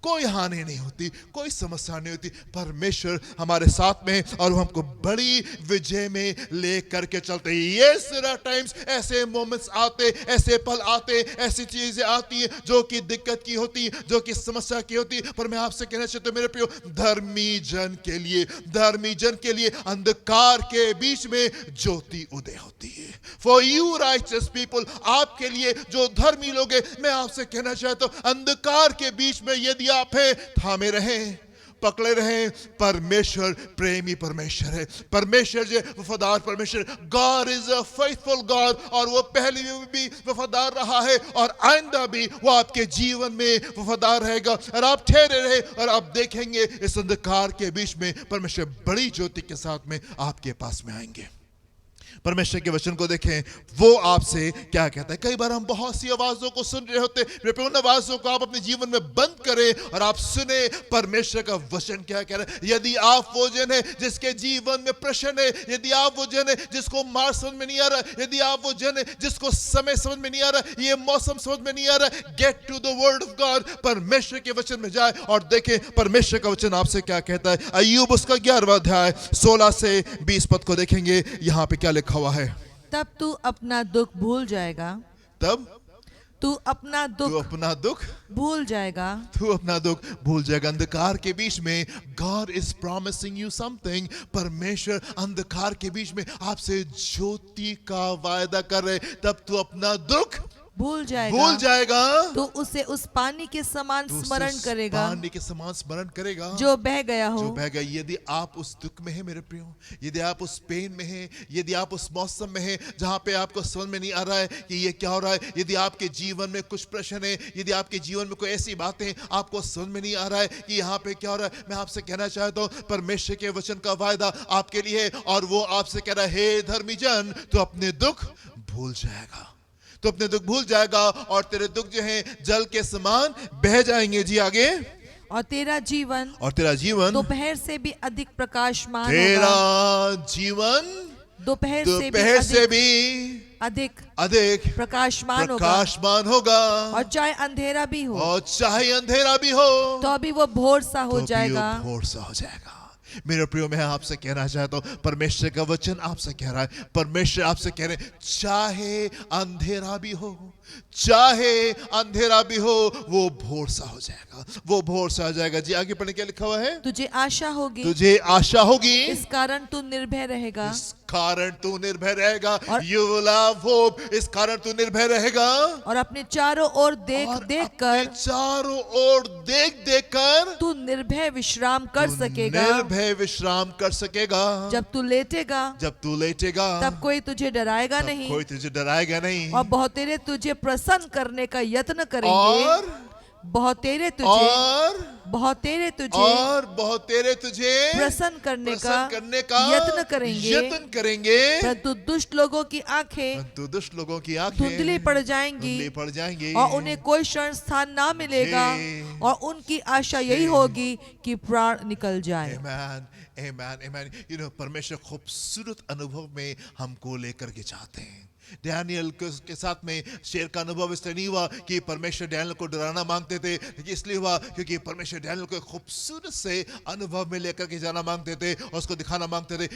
कोई हानि नहीं होती, कोई समस्या नहीं होती। परमेश्वर हमारे साथ में और वो हमको बड़ी विजय में ले करके चलते हैं। यस, देयर आर टाइम्स, ऐसे मोमेंट्स आते, ऐसे पल आते, ऐसी चीजें आती हैं जो कि दिक्कत की होती, जो कि समस्या की होती। पर मैं आपसे कहना चाहता हूं मेरे प्रियो, धर्मी जन के लिए अंधकार के बीच में ज्योति उदय होती है। फॉर यू राइचस पीपल, आपके लिए जो धर्मी लोग हैं, मैं आपसे कहना चाहता हूं अंधकार के बीच में यदि आप हैं, थामे रहें, पकड़े रहें। परमेश्वर प्रेमी परमेश्वर है, परमेश्वर जो वफादार परमेश्वर, God is a faithful God, और वो पहले भी वफादार रहा है और आइंदा भी वो आपके जीवन में वफादार रहेगा। और आप ठहरे रहे और आप देखेंगे इस अंधकार के बीच में परमेश्वर बड़ी ज्योति के साथ में आपके पास में आएंगे। परमेश्वर के वचन को देखें, वो आपसे क्या कहता है। कई बार हम बहुत सी आवाजों को सुन रहे होते हैं, उन आवाजों को आप अपने जीवन में बंद करें और आप सुने परमेश्वर का वचन क्या कह रहा है। यदि आप वो जन है जिसके जीवन में प्रश्न है, यदि आप वो जन है जिसको मार्ग समझ में नहीं आ रहा, यदि आप वो जन है जिसको समय समझ में नहीं आ रहा, ये मौसम समझ में नहीं आ रहा, get to the word of God, परमेश्वर के वचन में जाए और देखें परमेश्वर का वचन आपसे क्या कहता है। अय्यूब उसका 11वां अध्याय 16 से 20 पद को देखेंगे, यहां पे क्या लिखा हुआ है। तब तू अपना दुख भूल जाएगा, तब तू अपना दुख भूल जाएगा, तू अपना दुख भूल जाएगा। अंधकार के बीच में God is promising you something, परमेश्वर अंधकार के बीच में आपसे ज्योति का वायदा कर रहे, तब तू अपना दुख भूल भूल जाएगा तो उसे उस पानी के समान तो स्मरण उस करेगा पानी के समान स्मरण करेगा जो बह गया हो। जो बह गया। यदि आप उस दुख में हैं मेरे प्रियो, यदि आप उस पेन में हैं, यदि आप उस मौसम में हैं जहां पे आपको समझ में नहीं आ रहा है कि ये क्या हो रहा है, यदि आपके जीवन में कुछ प्रश्न है, यदि आपके जीवन में कोई ऐसी बातें आपको समझ में नहीं आ रहा है कि यहाँ पे क्या हो रहा है, मैं आपसे कहना चाहता हूँ परमेश्वर के वचन का वायदा आपके लिए है और वो आपसे कह रहा है, हे धर्मी जन, तो अपने दुख भूल जाएगा, तो अपने दुख भूल जाएगा और तेरे दुख जो है जल के समान बह जाएंगे। जी आगे। और तेरा जीवन दोपहर से भी अधिक प्रकाशमान तेरा होगा। जीवन दोपहर से भी अधिक प्रकाशमान होगा और चाहे अंधेरा भी हो, और चाहे अंधेरा भी हो तो अभी वो भोर सा हो जाएगा। भोर सा हो जाएगा। मेरे प्रियो, मैं आपसे कहना चाहता हूं परमेश्वर का वचन आपसे कह रहा है, परमेश्वर आपसे कह रहे हैं चाहे अंधेरा भी हो, चाहे अंधेरा भी हो, वो भोर सा हो जाएगा, वो भोर सा हो जाएगा। जी आगे पढ़ने क्या लिखा हुआ है? तुझे आशा होगी, तुझे आशा होगी, इस कारण तू निर्भय रहेगा, इस कारण तू निर्भय रहेगा। You will have hope, इस कारण तू निर्भय रहेगा। और अपने चारों ओर देख देख कर, चारों ओर देख देख कर तू निर्भय विश्राम कर सकेगा। निर्भय विश्राम कर सकेगा। जब तू लेटेगा तब कोई तुझे डराएगा नहीं, कोई तुझे डराएगा नहीं। और बहुतेरे तुझे प्रसन्न करने का यत्न करेंगे, और बहुतेरे तुझे प्रसन्न करने का यत्न करेंगे। परंतु दुष्ट लोगों की आंखें धुंधली पड़ जाएंगी और उन्हें कोई शरण स्थान ना मिलेगा और उनकी आशा यही होगी कि प्राण निकल जाए। Amen. परमेश्वर खूबसूरत अनुभव में हमको लेकर के जाते हैं। डैनियल के साथ में शेर का अनुभव इसलिए नहीं हुआ कि परमेश्वर डैनियल को डराना मांगते थे, इसलिए हुआ क्योंकि परमेश्वर डैनियल को खूबसूरत से अनुभव में लेकर के जाना मांगते थे और उसको दिखाना मांगते थे।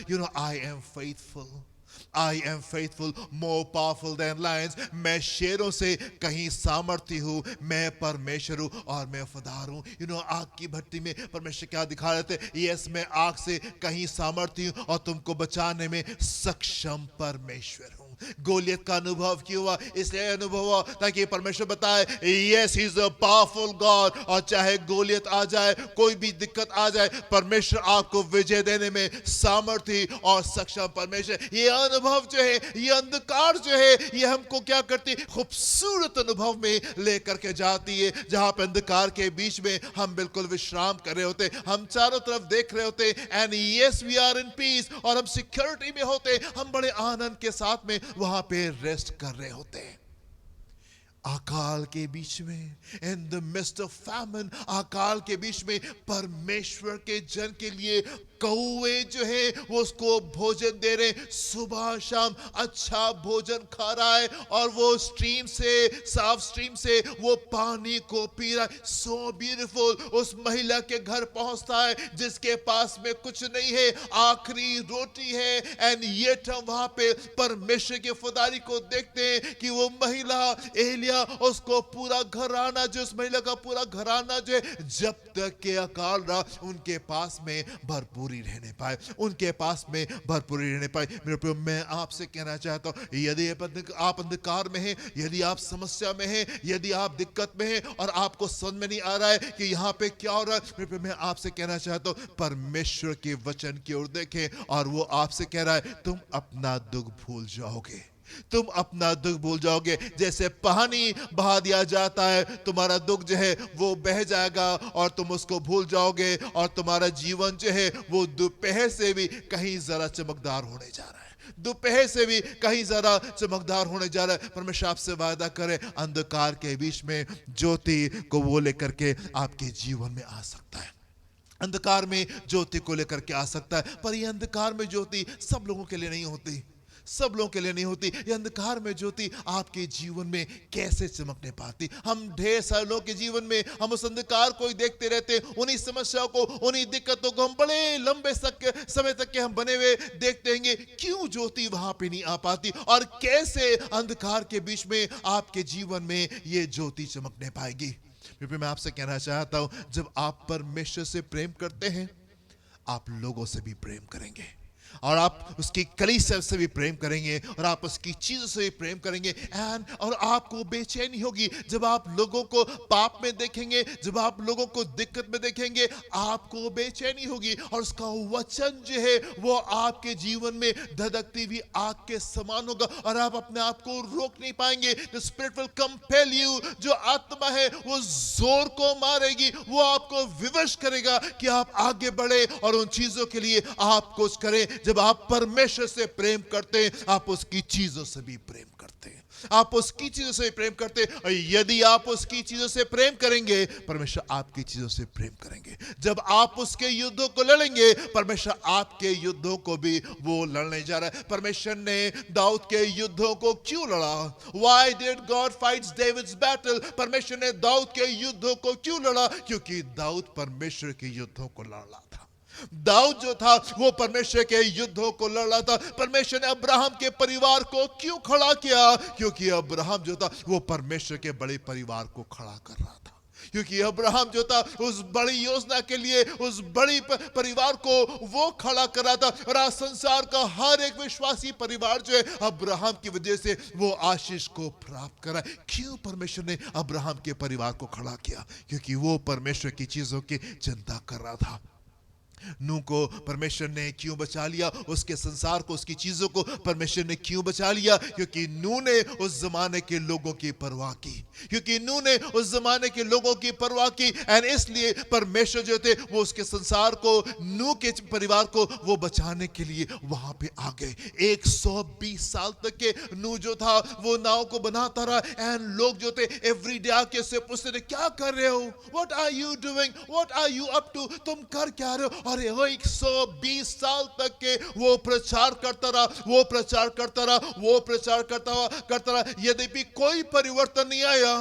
I am faithful, more powerful than lions. मैं शेरों से कहीं सामर्थ्य हूँ, मैं परमेश्वर हूँ और मैं वफादार हूँ। आग की भट्टी में परमेश्वर क्या दिखा रहे थे? यस, मैं आग से कहीं सामर्थ्य हूँ और तुमको बचाने में सक्षम परमेश्वर हूँ। गोलियत का अनुभव क्यों हुआ? इसलिए अनुभव हुआ ताकि परमेश्वर बताए yes he is a powerful God, और चाहे गोलियत आ जाए, कोई भी दिक्कत आ जाए, परमेश्वर आपको विजय देने में सामर्थ्य और सक्षम परमेश्वर। ये अनुभव जो है, ये अंधकार जो है, ये हमको क्या करती? खूबसूरत अनुभव में लेकर के जाती है, जहां पे अंधकार के बीच में हम बिल्कुल विश्राम कर रहे होते, हम चारों तरफ देख रहे होते, and yes we are in peace, और हम सिक्योरिटी में होते, हम बड़े आनंद के साथ में वहां पे रेस्ट कर रहे होते हैं। अकाल के बीच में, in the mist of famine, अकाल के बीच में परमेश्वर के जन के लिए कौवे जो है वो उसको भोजन दे रहे, सुबह शाम अच्छा भोजन खा रहा है और वो स्ट्रीम से, साफ स्ट्रीम से वो पानी को पी रहा है। So beautiful. उस महिला के घर पहुंचता है जिसके पास में कुछ नहीं है, आखिरी रोटी है, एंड येट हम वहां पे परमेश्वर की वफादारी को देखते हैं कि वो महिला एलिया, उसको पूरा घराना, जो उस महिला का पूरा घराना जो है, जब तक के अकाल रहा, उनके पास में भरपूर रहने पाए, उनके पास में भरपूरी रहने पाए। मेरे प्रियो, मैं आपसे कहना चाहता हूं, यदि आप अंधकार में हैं, यदि आप समस्या में हैं, यदि आप दिक्कत में हैं और आपको समझ में नहीं आ रहा है कि यहाँ पे क्या हो रहा है, मेरे प्रियो, मैं आपसे कहना चाहता हूं परमेश्वर के वचन की ओर देखें और वो आपसे कह रहा है तुम अपना दुख भूल जाओगे, तुम अपना दुख भूल जाओगे। जैसे पानी बहा दिया जाता है, तुम्हारा दुख जो है वो बह जाएगा और तुम उसको भूल जाओगे, और तुम्हारा जीवन जो है वो दोपहर से भी कहीं जरा चमकदार होने जा रहा है, दोपहर से भी कहीं जरा चमकदार होने जा रहा है। परमेश्वर आपसे वादा करे, अंधकार के बीच में ज्योति को वो लेकर के आपके जीवन में आ सकता है, अंधकार में ज्योति को लेकर के आ सकता है। पर यह अंधकार में ज्योति सब लोगों के लिए नहीं होती, सब लोगों के लिए नहीं होती। ये अंधकार में ज्योति आपके जीवन में कैसे चमकने पाती? हम ढेर सारे लोगों के जीवन में हम उस अंधकार को ही देखते रहते, उन्हीं समस्याओं को, उन्हीं दिक्कतों को हम बड़े लंबे समय तक के हम बने हुए देखते हैं। क्यों ज्योति वहां पे नहीं आ पाती, और कैसे अंधकार के बीच में आपके जीवन में ये ज्योति चमकने पाएगी? मैं आपसे कहना चाहता हूं, जब आप परमेश्वर से प्रेम करते हैं, आप लोगों से भी प्रेम करेंगे। और आप उसकी कलीसिया से भी प्रेम करेंगे और आप उसकी चीजों से भी प्रेम करेंगे। एंड और आपको बेचैनी होगी जब आप लोगों को पाप में देखेंगे, जब आप लोगों को दिक्कत में देखेंगे, आपको बेचैनी होगी। और उसका वचन जो है वो आपके जीवन में धधकती हुई आग के समान होगा और आप अपने आप को रोक नहीं पाएंगे। The Spirit will compel you। जो आत्मा है वो जोर को मारेगी, वो आपको विवश करेगा कि आप आगे बढ़े और उन चीजों के लिए आप कुछ करें। जब आप परमेश्वर से प्रेम करते हैं, आप उसकी चीजों से भी प्रेम करते हैं, आप उसकी चीजों से भी प्रेम करते हैं। और यदि आप उसकी चीजों से प्रेम करेंगे, परमेश्वर आपकी चीजों से प्रेम करेंगे। जब आप उसके युद्धों को लड़ेंगे, परमेश्वर आपके युद्धों को भी वो लड़ने जा रहा है। परमेश्वर ने दाऊद के युद्धों को क्यों लड़ा? Why did God fight David's battle? परमेश्वर ने दाऊद के युद्धों को क्यों लड़ा? क्योंकि दाऊद परमेश्वर के युद्धों को लड़ रहा था। दाऊद जो था वो परमेश्वर के युद्धों को लड़ रहा था। परमेश्वर ने अब्राहम के परिवार को क्यों खड़ा किया? क्योंकि अब्राहम जो था वो परमेश्वर के बड़े परिवार को खड़ा कर रहा था। क्योंकि अब्राहम जो था उस बड़ी योजना के लिए उस बड़ी परिवार को वो खड़ा कर रहा था। और आज संसार का हर एक विश्वासी परिवार जो है अब्राहम की वजह से वो आशीष को प्राप्त करा। क्यों परमेश्वर ने अब्राहम के परिवार को खड़ा किया? क्योंकि वो परमेश्वर की चीजों की चिंता कर रहा था। नूह को परमेश्वर ने क्यों बचा लिया? उसके संसार को, उसकी चीजों को परमेश्वर ने क्यों बचा लिया? क्योंकि नूह ने उस जमाने के लोगों की परवाह की, क्योंकि नूह ने उस जमाने के लोगों की परवाह की। एंड इसलिए परमेश्वर जो थे वो उसके संसार को, नूह के परिवार को वो बचाने के लिए वहां पे आ गए। 120 साल तक के नूह जो था वो नाव को बनाता रहा। एंड लोग जो थे एवरी डे आके से पूछते थे, क्या कर रहे हो? What are you doing? What are you up to? तुम कर क्या रहे हो? अरे वो 120 साल तक के वो प्रचार करता रहा, वो प्रचार करता रहा, वो प्रचार करता रहा। यद्यपि कोई परिवर्तन नहीं आया,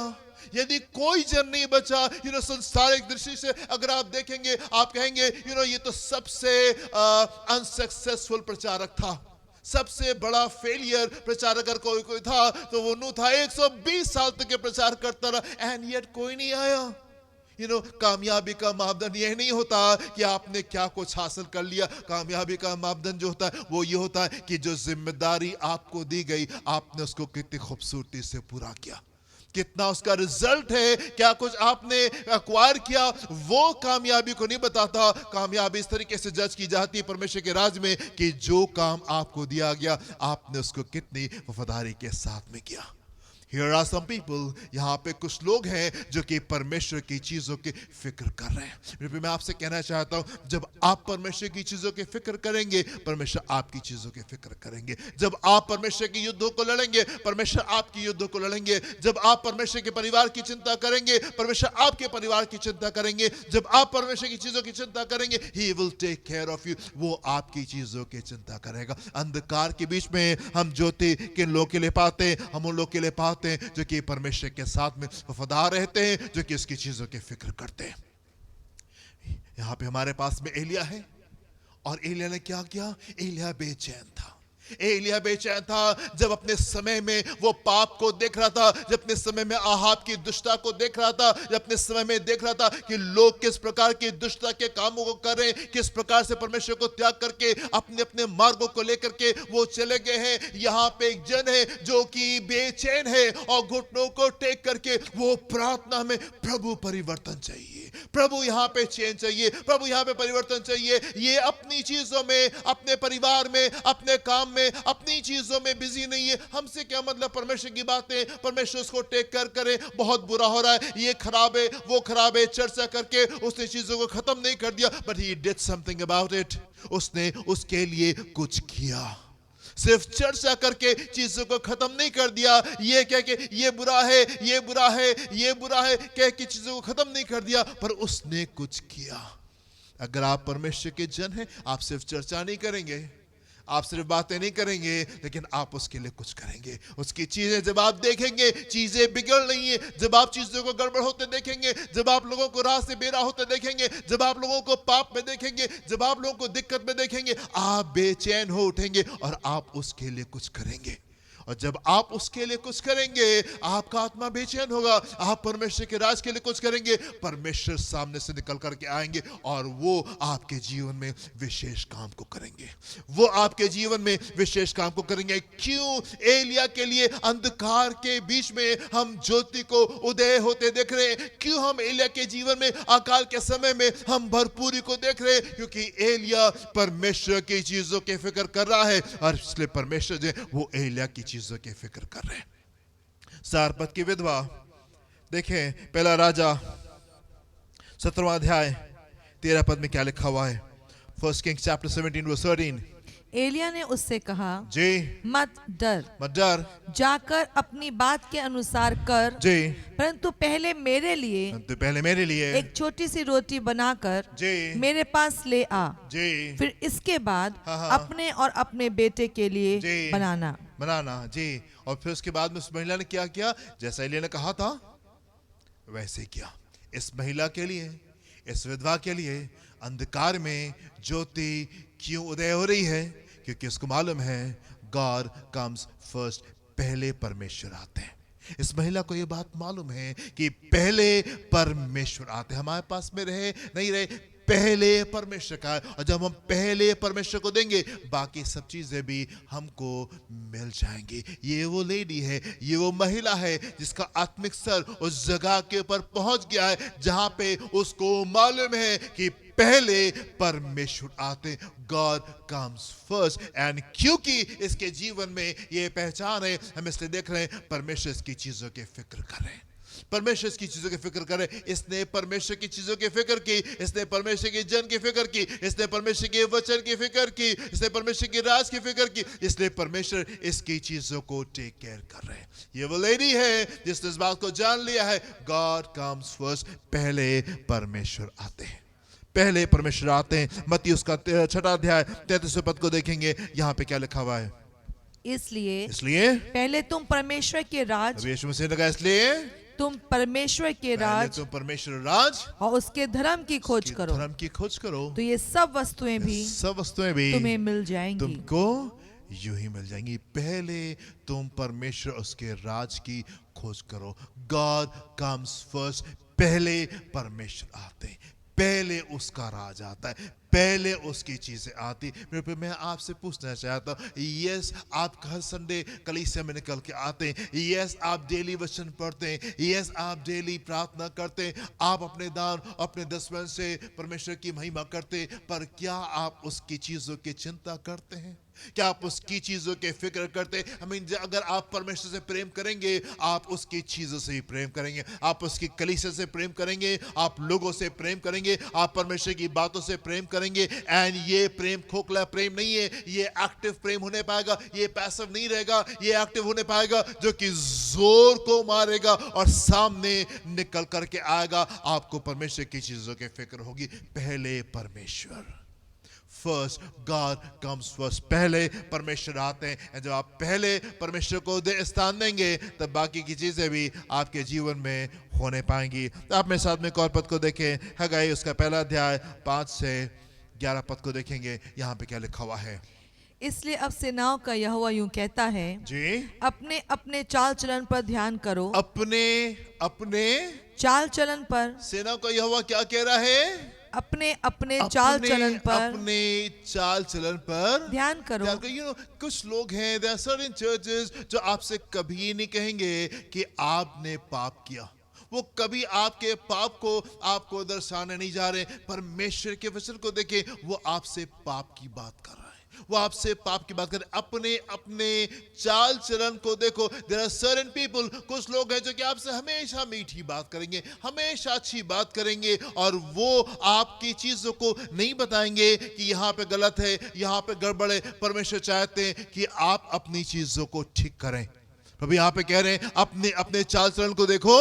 यदि कोई जन नहीं बचा, संसारिक दृष्टि से अगर आप देखेंगे, आप कहेंगे ये तो सबसे अनसक्सेसफुल प्रचारक था, सबसे बड़ा फेलियर प्रचारक अगर कोई था तो वो नूह था। 120 साल तक के प्रचार करता रहा एंड येट कोई नहीं आया। कामयाबी का मापदंड यह नहीं होता कि आपने क्या कुछ हासिल कर लिया। कामयाबी का मापदंड जो होता है वो ये होता है कि जो जिम्मेदारी आपको दी गई, आपने उसको कितनी खूबसूरती से पूरा किया, कितना उसका रिजल्ट है, क्या कुछ आपने एक्वायर किया। वो कामयाबी को नहीं बताता। कामयाबी इस तरीके से जज की जाती है परमेश्वर के राज में कि जो काम आपको दिया गया, आपने उसको कितनी वफादारी के साथ में किया। Here are some people, यहाँ पे कुछ लोग हैं जो कि परमेश्वर की चीजों की फिक्र कर रहे हैं। मैं आपसे कहना चाहता हूँ, जब आप परमेश्वर की चीजों की फिक्र करेंगे, परमेश्वर आपकी चीजों की फिक्र करेंगे। जब आप परमेश्वर के युद्धों को लड़ेंगे, परमेश्वर आपकी युद्धों को लड़ेंगे। जब आप परमेश्वर के परिवार की चिंता करेंगे, परमेश्वर आपके परिवार की चिंता करेंगे। जब आप परमेश्वर की चीजों की चिंता करेंगे, He will take care of you, वो आपकी चीजों की चिंता करेगा। अंधकार के बीच में हम ज्योति किन लोगों के लिए पाते हैं? हम उन लोगों के लिए पाते हैं जो कि परमेश्वर के साथ में वफादार रहते हैं, जो कि उसकी चीजों की फिक्र करते हैं। यहां पे हमारे पास में एलिया है, और एलिया ने क्या किया? एलिया बेचैन था। एलिया बेचैन था जब अपने समय में वो पाप को देख रहा था, जब अपने समय में आहाब की दुष्टता को देख रहा था, जब अपने समय में देख रहा था कि लोग किस प्रकार की दुष्टता के कामों को कर रहे हैं, किस प्रकार से परमेश्वर को त्याग करके अपने अपने मार्गों को लेकर के वो चले गए हैं। यहाँ पे एक जन है जो कि बेचैन है और घुटनों को टेक करके वो प्रार्थना में, प्रभु परिवर्तन चाहिए, प्रभु यहाँ पे चेंज चाहिए, प्रभु यहाँ पे परिवर्तन चाहिए। ये अपनी चीजों में, अपने परिवार में, अपने काम में, अपनी चीजों में बिजी नहीं है। हमसे क्या मतलब परमेश्वर की बातें, परमेश्वर उसको टेक कर करे, बहुत बुरा हो रहा है, ये खराब है, वो खराब है, चर्चा करके उसने चीजों को खत्म नहीं कर दिया, but he did something about it. उसने उसके लिए कुछ किया। सिर्फ चर्चा करके चीजों को खत्म नहीं कर दिया, ये कह के ये बुरा है, ये बुरा है, ये बुरा है कह के चीजों को खत्म नहीं कर दिया, पर उसने कुछ किया। अगर आप परमेश्वर के जन हैं, आप सिर्फ चर्चा नहीं करेंगे, आप सिर्फ बातें नहीं करेंगे, लेकिन आप उसके लिए कुछ करेंगे। उसकी चीजें जब आप देखेंगे, चीजें बिगड़ रही हैं, जब आप चीजों को गड़बड़ होते देखेंगे, जब आप लोगों को राह से बेराह होते देखेंगे, जब आप लोगों को पाप में देखेंगे, जब आप लोगों को दिक्कत में देखेंगे, आप बेचैन हो उठेंगे और आप उसके लिए कुछ करेंगे। और जब आप उसके लिए कुछ करेंगे, आपका आत्मा बेचैन होगा। आप परमेश्वर के राज के लिए कुछ करेंगे, परमेश्वर सामने से निकल करके आएंगे और वो आपके जीवन में विशेष काम को करेंगे। वो आपके जीवन में विशेष काम को करेंगे। क्यों एलिया के लिए अंधकार के बीच में हम ज्योति को उदय होते देख रहे हैं? क्यों हम एलिया के जीवन में अकाल के समय में हम भरपूरी को देख रहे हैं? क्योंकि एलिया परमेश्वर की चीजों की फिक्र कर रहा है और इसलिए परमेश्वर जो है वो एलिया की चीजों की फिक्र कर रहे हैं। सारपत की विधवा, देखें पहला राजा 17वां अध्याय 13 पद में क्या लिखा हुआ है। 1 Kings chapter 17 verse 13। एलिया ने उससे कहा, जी मत डर, मत डर, जाकर अपनी बात के अनुसार कर, जी परंतु पहले मेरे लिए तो पहले मेरे लिए एक छोटी सी रोटी बनाकर जी मेरे पास ले आ, जी फिर इसके बाद हाँ। अपने और अपने बेटे के लिए जी। बनाना। बनाना जी। और फिर उसके बाद में उस महिला ने क्या किया? जैसा एलिया ने कहा था वैसे किया। इस महिला के लिए, इस विधवा के लिए अंधकार में ज्योति क्यों उदय हो रही है? क्योंकि उसको मालूम है गॉड कम्स फर्स्ट, पहले परमेश्वर आते हैं। इस महिला को ये बात मालूम है कि पहले परमेश्वर आते हैं। हमारे पास में रहे नहीं रहे, पहले परमेश्वर का है। और जब हम पहले परमेश्वर को देंगे, बाकी सब चीजें भी हमको मिल जाएंगी। ये वो लेडी है, ये वो महिला है जिसका आत्मिक स्तर उस जगह के ऊपर पहुंच गया है जहां पे उसको मालूम है कि पहले परमेश्वर आते, गॉड कम्स फर्स्ट। एंड क्योंकि इसके जीवन में ये पहचान है, हम इसलिए देख रहे हैं परमेश्वर इसकी चीजों की फिक्र कर रहे हैं। परमेश्वर की चीजों की फिक्र करे। इसने परमेश्वर की चीजों की फिक्र की, इसने परमेश्वर के जन की फिक्र की, इसने परमेश्वर के वचन की फिक्र की, इसने परमेश्वर के राज की फिक्र की, इसलिए परमेश्वर इसकी चीजों को टेक केयर कर रहे हैं। ये वो लेडी है जिसने इस बात को जान लिया है, गॉड कम्स फर्स्ट, पहले परमेश्वर आते हैं, पहले परमेश्वर आते हैं। मत्ती उसका 6वां अध्याय 33वें पद को देखेंगे, यहाँ पे क्या लिखा हुआ है। इसलिए पहले तुम परमेश्वर के राज, यीशु मसीह ने कहा इसलिए तुम परमेश्वर के राज तुम परमेश्वर राज और उसके धर्म की खोज करो, धर्म की खोज करो, तो ये सब वस्तुएं भी तुम्हें मिल जाएंगी, तुमको यूं ही मिल जाएंगी। पहले तुम परमेश्वर उसके राज की खोज करो। गॉड कम्स फर्स्ट, पहले परमेश्वर आते हैं, पहले उसका राज आता है, पहले उसकी चीजें आती। मैं आपसे पूछना चाहता हूँ, यस आप हर संडे कलीसिया में निकल के आते हैं, यस आप डेली वचन पढ़ते हैं, यस आप डेली प्रार्थना करते हैं, आप अपने दान अपने दसवें से परमेश्वर की महिमा करते हैं, पर क्या आप उसकी चीजों की चिंता करते हैं? क्या आप उसकी चीजों के फिक्र करते हैं? अगर आप परमेश्वर से प्रेम करेंगे, आप उसकी चीजों से ही प्रेम करेंगे, आप उसकी कलीसिया से प्रेम करेंगे, आप लोगों से प्रेम करेंगे, आप परमेश्वर की बातों से प्रेम करेंगे। एंड ये प्रेम खोखला प्रेम नहीं है, ये एक्टिव प्रेम होने पाएगा, ये पैसिव नहीं रहेगा, ये एक्टिव होने पाएगा जो कि जोर को मारेगा और सामने निकल करके आएगा। आपको परमेश्वर की चीजों की फिक्र होगी। पहले परमेश्वर, फर्स्ट गॉड कम्स फर्स्ट, पहले परमेश्वर आते हैं। जब आप पहले परमेश्वर को स्थान देंगे, तब बाकी की चीजें भी आपके जीवन में होने पाएंगी। तो आप मेरे साथ में एक और पद को देखें, हगाई उसका 1 अध्याय 5 से 11 पद को देखेंगे। यहाँ पे क्या लिखा हुआ है। इसलिए अब सेनाओं का यहोवा यूं कहता है जी, अपने अपने चाल चलन पर ध्यान करो, अपने अपने चाल चलन पर, सेना का यहोवा क्या कह रहा है? अपने अपने चाल चलन पर, अपने चाल चलन पर ध्यान करो। कुछ लोग हैं, there are certain churches जो आपसे कभी नहीं कहेंगे कि आपने पाप किया। वो कभी आपके पाप को आपको दर्शाने नहीं जा रहे। परमेश्वर के वचन को देखें, वो आपसे पाप की बात कर रहा है, वो आपसे पाप की बात करें। अपने अपने चाल चलन को देखो। There are certain people, कुछ लोग हैं जो कि आपसे हमेशा मीठी बात करेंगे, हमेशा अच्छी बात करेंगे, और वो आपकी चीजों को नहीं बताएंगे कि यहाँ पे गलत है, यहाँ पे गड़बड़ है। परमेश्वर चाहते हैं कि आप अपनी चीजों को ठीक करें। प्रभु यहाँ पे कह रहे हैं अपने अपने चाल चलन को देखो,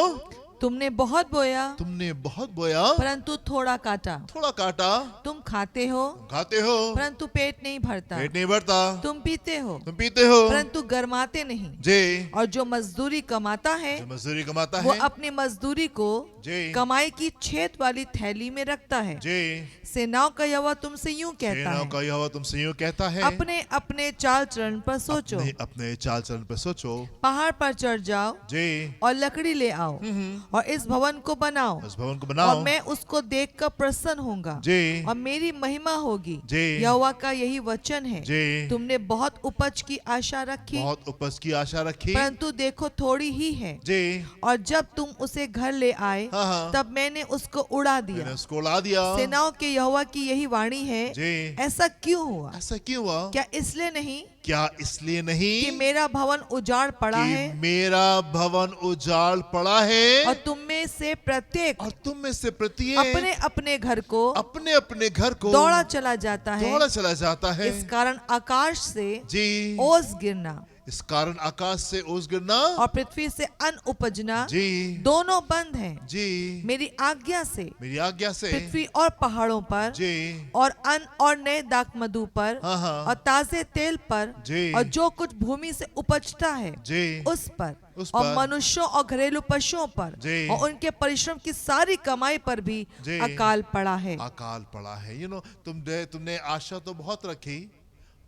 तुमने बहुत बोया तुमने बहुत बोया परंतु थोड़ा काटा, थोड़ा काटा, तुम खाते हो खाते हो परंतु पेट नहीं भरता, पेट नहीं भरता, तुम पीते हो तुम पीते हो परंतु गरमाते नहीं। जी, और जो मजदूरी कमाता है जो मजदूरी कमाता वो है अपनी मजदूरी को जी, कमाई की छेद वाली थैली में रखता है। जी, सेनाओं का यहोवा तुमसे यूं कहता सेनाओं है, का यहोवा तुमसे यूं कहता है, अपने अपने चाल चरण पर सोचो, अपने अपने चाल चलन पर सोचो पहाड़ पर चढ़ जाओ जी, और लकड़ी ले आओ और इस भवन को बनाओ उस भवन को और बनाओ मैं उसको देखकर प्रसन्न होऊंगा जी, और मेरी महिमा होगी। जी, यहोवा का यही वचन है। जी, तुमने बहुत उपज की आशा रखी बहुत उपज की आशा रखी परंतु देखो थोड़ी ही है, जी, और जब तुम उसे घर ले आए हाँ, हाँ, तब मैंने उसको उड़ा मैंने दिया। उसको उड़ा दिया सेनाओं के यहोवा की यही वाणी है, जी, ऐसा क्यों हुआ? ऐसा क्यों हुआ? क्या इसलिए नहीं क्या इसलिए नहीं कि मेरा भवन उजाड़ पड़ा कि है मेरा भवन उजाड़ पड़ा है और तुम में से प्रत्येक और तुम में से प्रत्येक अपने अपने घर को अपने अपने घर को दौड़ा चला जाता है। दौड़ा चला जाता है इस कारण आकाश से जी, ओस गिरना इस कारण आकाश से ओस गिरना और पृथ्वी से अन्न उपजना जी, दोनों बंद हैं जी, मेरी आज्ञा से। मेरी आज्ञा से पृथ्वी और पहाड़ों पर जी, और अन्न और नए दाख मधु पर हाँ, हाँ, और ताजे तेल पर जी, और जो कुछ भूमि से उपजता है जी, उस पर उस और पर मनुष्यों और घरेलू पशुओं पर जी, और उनके परिश्रम की सारी कमाई पर भी जी, अकाल पड़ा है। अकाल पड़ा है। तुमने आशा तो बहुत रखी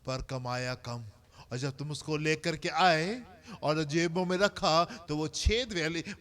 पर कमाया कम, और जब तुम उसको लेकर के आए और जेबों में रखा तो वो छेद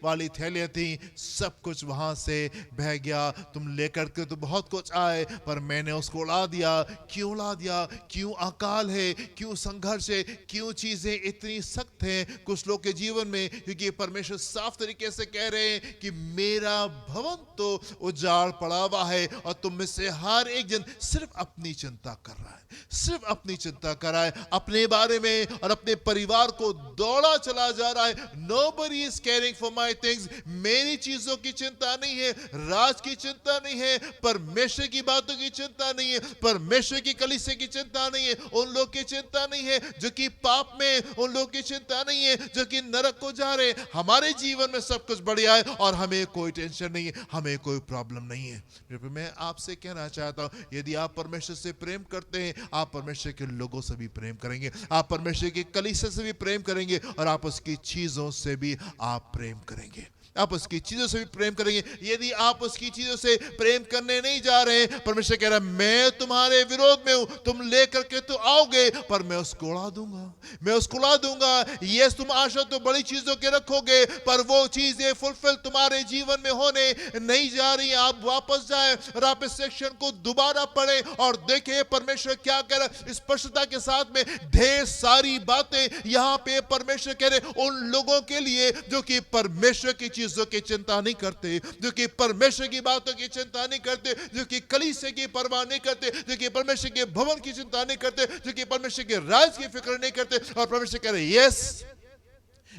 वाली थैलियां थी, सब कुछ वहां से बह गया। तुम लेकर के तो बहुत कुछ आए पर मैंने उसको उड़ा दिया। क्यों उड़ा दिया? क्यों अकाल है? क्यों संघर्ष है? क्यों चीजें इतनी सख्त हैं कुछ लोग के जीवन में? क्योंकि परमेश्वर साफ तरीके से कह रहे हैं कि मेरा भवन तो उजाड़ पड़ा हुआ है और तुम में से हर एक जन सिर्फ अपनी चिंता कर रहा है, सिर्फ अपनी चिंता कर रहा है, अपने बारे में और अपने परिवार को दौड़ा चला जा रहा है। Nobody is caring for my things। मेरी चीजों की चिंता नहीं है, राज की चिंता नहीं है, परमेश्वर की बातों की चिंता नहीं है, परमेश्वर की कलीसिया की चिंता नहीं है, उन लोग की चिंता नहीं है जो कि पाप में, उन लोग की चिंता नहीं है जो कि नरक को जा रहे हैं। हमारे जीवन में सब कुछ बढ़िया है और हमें कोई टेंशन नहीं है, हमें कोई प्रॉब्लम नहीं है। मैं आपसे कहना चाहता हूं, यदि आप परमेश्वर से प्रेम करते हैं, आप परमेश्वर के लोगों से भी प्रेम करेंगे, आप परमेश्वर की कलीसिया से भी प्रेम करेंगे और आप उसकी चीजों से भी आप प्रेम करेंगे, आप उसकी चीजों से भी प्रेम करेंगे। यदि आप उसकी चीजों से प्रेम करने नहीं जा रहे हैं, परमेश्वर कह रहा है मैं तुम्हारे विरोध में हूं, तुम लेकर के तो आओगे पर मैं उसको उड़ा दूंगा, मैं उसको उड़ा दूंगा। यस, तुम आशा तो बड़ी चीजों के रखोगे पर वो चीजें फुलफिल तुम्हारे जीवन में होने नहीं जा रही। आप वापस जाएं और आप इस सेक्शन को दोबारा पढ़ें और देखें परमेश्वर क्या कह रहा है। स्पष्टता के साथ में ढेर सारी बातें यहां पे परमेश्वर कह रहे उन लोगों के लिए जो कि परमेश्वर की चीजों की चिंता नहीं करते, जो कि परमेश्वर की बातों की चिंता नहीं करते, जो कि कलीसिया की परवाह नहीं करते, जो कि परमेश्वर के भवन की चिंता नहीं करते, जो कि परमेश्वर के राज की फिक्र नहीं करते। और परमेश्वर कह रहे यस,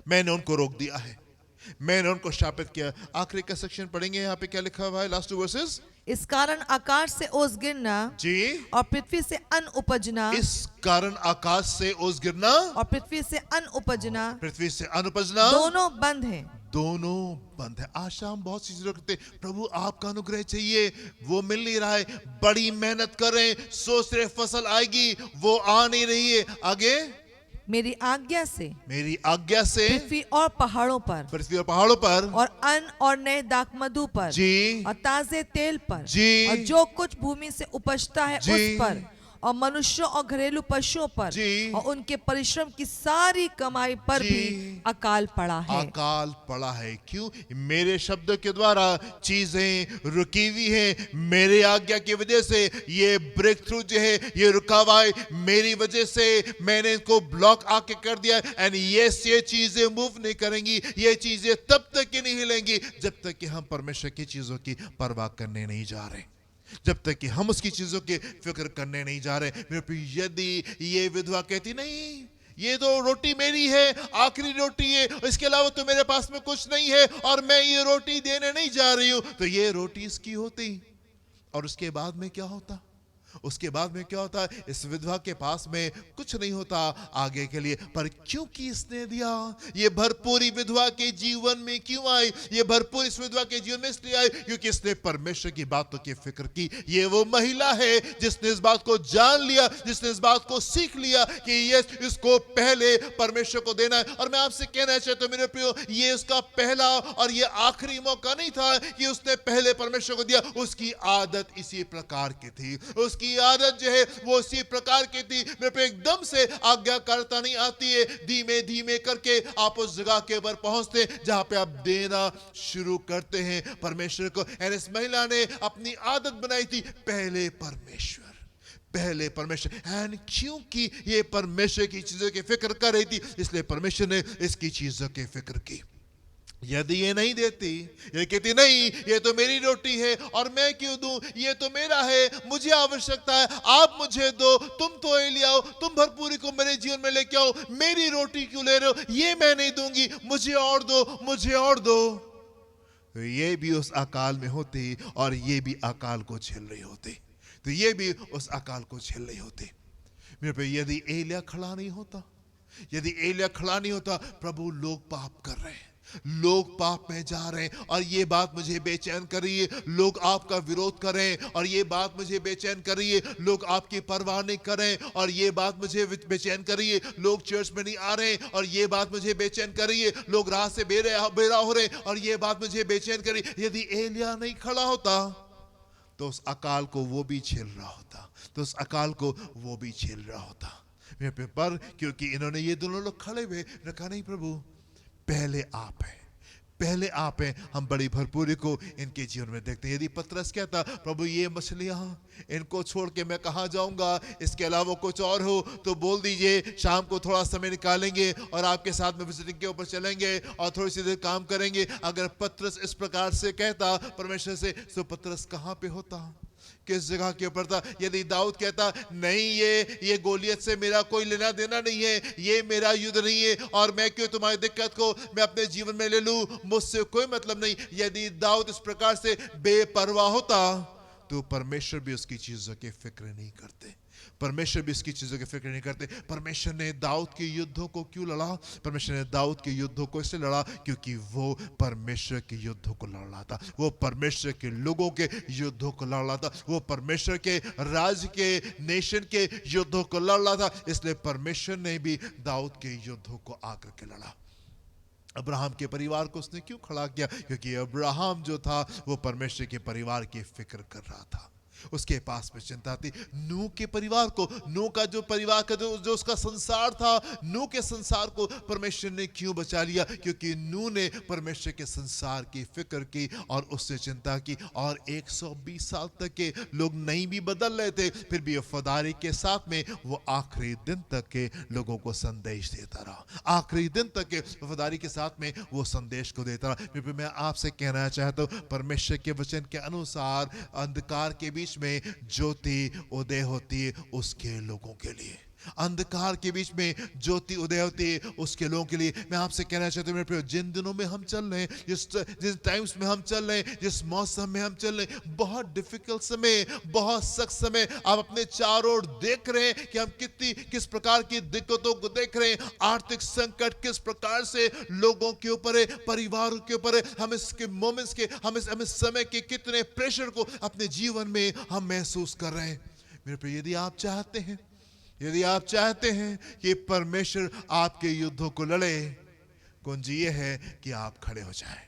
मैंने उनको रोक दिया है, मैंने उनको शापित किया। आखिरी का सेक्शन पढ़ेंगे, यहाँ पे क्या लिखा हुआ है, लास्ट 2 वर्सेस। इस कारण आकाश से ओस गिरना जी, और पृथ्वी से अन्न उपजना, इस कारण आकाश से ओस गिरना और पृथ्वी से अन्न उपजना पृथ्वी से अन्न उपजना दोनों बंद हैं। दोनों बंद है। आशा हम बहुत चीजें रखते, प्रभु आपका अनुग्रह चाहिए, वो मिल नहीं रहा है, बड़ी मेहनत कर रहे हैं, सोच रहे फसल आएगी, वो आ नहीं रही है। आगे, मेरी आज्ञा से, मेरी आज्ञा से पृथ्वी और पहाड़ों पर पृथ्वी और पहाड़ों पर और अन्न और नए दाख मधु पर जी, और ताजे तेल पर जी, और जो कुछ भूमि से उपजता है जी, उस पर और मनुष्यों और घरेलू पशुओं पर जी, और उनके परिश्रम की सारी कमाई पर जी, भी अकाल पड़ा है। अकाल पड़ा है। क्यों? मेरे शब्दों के द्वारा चीजें रुकी हुई हैं, मेरे आज्ञा की वजह से ये ब्रेक थ्रू जो है ये रुका हुआ है, मेरी वजह से मैंने इनको ब्लॉक आके कर दिया। एंड यस, ये चीजें मूव नहीं करेंगी, ये चीजें तब तक ही नहीं हिलेंगी जब तक कि हम परमेश्वर की चीजों की परवाह करने नहीं जा रहे, जब तक कि हम उसकी चीजों की फिक्र करने नहीं जा रहे। यदि ये विधवा कहती नहीं, ये तो रोटी मेरी है, आखिरी रोटी है, इसके अलावा तो मेरे पास में कुछ नहीं है और मैं ये रोटी देने नहीं जा रही हूं, तो ये रोटी इसकी होती और उसके बाद में क्या होता? उसके बाद में क्या होता है, इस विधवा के पास में कुछ नहीं होता आगे के लिए, पर क्योंकि इसने दिया, ये भरपूरी विधवा के जीवन में क्यों आई, ये भरपूर इस विधवा के जीवन में इसलिए आई क्योंकि इसने परमेश्वर की बातों की फिक्र की। ये वो महिला है जिसने इस बात को जान लिया, जिसने इस बात को सीख लिया कि ये इसको पहले परमेश्वर को देना है। और मैं आपसे कहना चाहता हूं मेरे प्रियो, ये उसका पहला और ये आखिरी मौका नहीं था कि उसने पहले परमेश्वर को दिया। उसकी आदत इसी प्रकार की थी, उसकी आदत जो है वो इसी प्रकार की थी। मेरे पे एकदम से आज्ञाकारिता नहीं आती है, धीमे धीमे करके आप उस जगह के ऊपर पहुंचते हैं जहां पे आप देना शुरू करते हैं परमेश्वर को। और इस महिला ने अपनी आदत बनाई थी पहले परमेश्वर, पहले परमेश्वर। एंड क्योंकि ये परमेश्वर की चीजों की फिक्र कर रही थी, इसलिए परमेश्वर ने इसकी चीजों की फिक्र की। यदि ये नहीं देती, ये कहती नहीं ये तो मेरी रोटी है और मैं क्यों दूं, ये तो मेरा है, मुझे आवश्यकता है, आप मुझे दो, तुम तो ये ले आओ, तुम भरपूरी को मेरे जीवन में लेके आओ, मेरी रोटी क्यों ले रहे हो, ये मैं नहीं दूंगी, मुझे और दो, मुझे और दो। तो ये भी उस अकाल में होती और ये भी अकाल को झेल रही होती, तो ये भी उस अकाल को झेल रही होती। मेरे पे यदि एलिया खड़ा नहीं होता, यदि एलिया खड़ा नहीं होता, प्रभु लोग पाप कर रहे हैं, लोग पाप में जा रहे हैं और ये बात मुझे बेचैन कर रही है। लोग आपका विरोध कर रहे हैं और ये बात मुझे बेचैन कर रही है। लोग आपकी परवाह नहीं कर रहे हैं और ये बात मुझे बेचैन कर रही है। लोग चर्च में नहीं आ रहे हैं और ये बात मुझे बेचैन कर रही है। लोग राह से बेरा हो रहे हैं और ये बात मुझे बेचैन कर रही है। यदि एलिया नहीं खड़ा होता तो उस अकाल को वो भी झेल रहा होता, तो उस अकाल को वो भी झेल रहा होता। पर क्योंकि इन्होंने ये दोनों लोग खड़े हुए, कहा नहीं प्रभु पहले आप हैं, पहले आप हैं। हम बड़ी भरपूरी को इनके जीवन में देखते हैं। यदि पतरस कहता प्रभु ये मछलियां इनको छोड़ के मैं कहां जाऊंगा, इसके अलावा कुछ और हो तो बोल दीजिए, शाम को थोड़ा समय निकालेंगे और आपके साथ में विजिटिंग के ऊपर चलेंगे और थोड़ी सी देर काम करेंगे। अगर पतरस इस प्रकार से कहता परमेश्वर से, तो पतरस कहां पे होता, किस जगह के ऊपर था। यदि दाऊद कहता नहीं ये गोलियत से मेरा कोई लेना देना नहीं है, ये मेरा युद्ध नहीं है और मैं क्यों तुम्हारी दिक्कत को मैं अपने जीवन में ले लूं, मुझसे कोई मतलब नहीं। यदि दाऊद इस प्रकार से बेपरवाह होता तो परमेश्वर भी उसकी चीजों की फिक्र नहीं करते, परमेश्वर भी इसकी चीजों की फिक्र नहीं करते। परमेश्वर ने दाऊद के युद्धों को क्यों लड़ा, परमेश्वर ने दाऊद के युद्धों को इसलिए लड़ा क्योंकि वो परमेश्वर के युद्धों को लड़ रहा था, वो परमेश्वर के लोगों के युद्धों को लड़ रहा था, वो परमेश्वर के राज्य के नेशन के युद्धों को लड़ रहा था। इसलिए परमेश्वर ने भी दाऊद के युद्धों को आकर के लड़ा। अब्राहम के परिवार को उसने क्यों खड़ा किया, क्योंकि अब्राहम जो था वो परमेश्वर के परिवार की फिक्र कर रहा था, उसके पास में चिंता थी। नूह के परिवार को, नूह का जो परिवार का जो उसका संसार था, नूह के संसार को परमेश्वर ने क्यों बचा लिया, क्योंकि नूह ने परमेश्वर के संसार की फिक्र की और उससे चिंता की। और 120 साल तक के लोग नहीं भी बदल रहे थे, फिर भी वफादारी के साथ में वो आखिरी दिन तक के लोगों को संदेश देता रहा, आखिरी दिन तक के वफादारी के साथ में वो संदेश को देता रहा। फिर मैं आपसे कहना चाहता हूँ, परमेश्वर के वचन के अनुसार अंधकार के बीच में ज्योति उदय होती है उसके लोगों के लिए, अंधकार के बीच में ज्योति उदय होती है उसके लोगों के लिए। मैं आपसे कहना चाहता हूं मेरे प्रिय, जिन दिनों में हम चल रहे हैं, जिस टाइम्स में हम चल रहे हैं, जिस मौसम में हम चल रहे हैं, बहुत डिफिकल्ट समय, बहुत सख्त समय आप अपने चारों ओर देख रहे हैं कि हम किस प्रकार की दिक्कतों को देख रहे हैं। आर्थिक संकट किस प्रकार से लोगों के ऊपर है, परिवारों के ऊपर है। हम इसके मोमेंट्स के, हम इस समय के कितने प्रेशर को अपने जीवन में हम महसूस कर रहे हैं। मेरे प्रिय, यदि आप चाहते हैं कि परमेश्वर आपके युद्धों को लड़े, कुंजी ये है कि आप खड़े हो जाएं,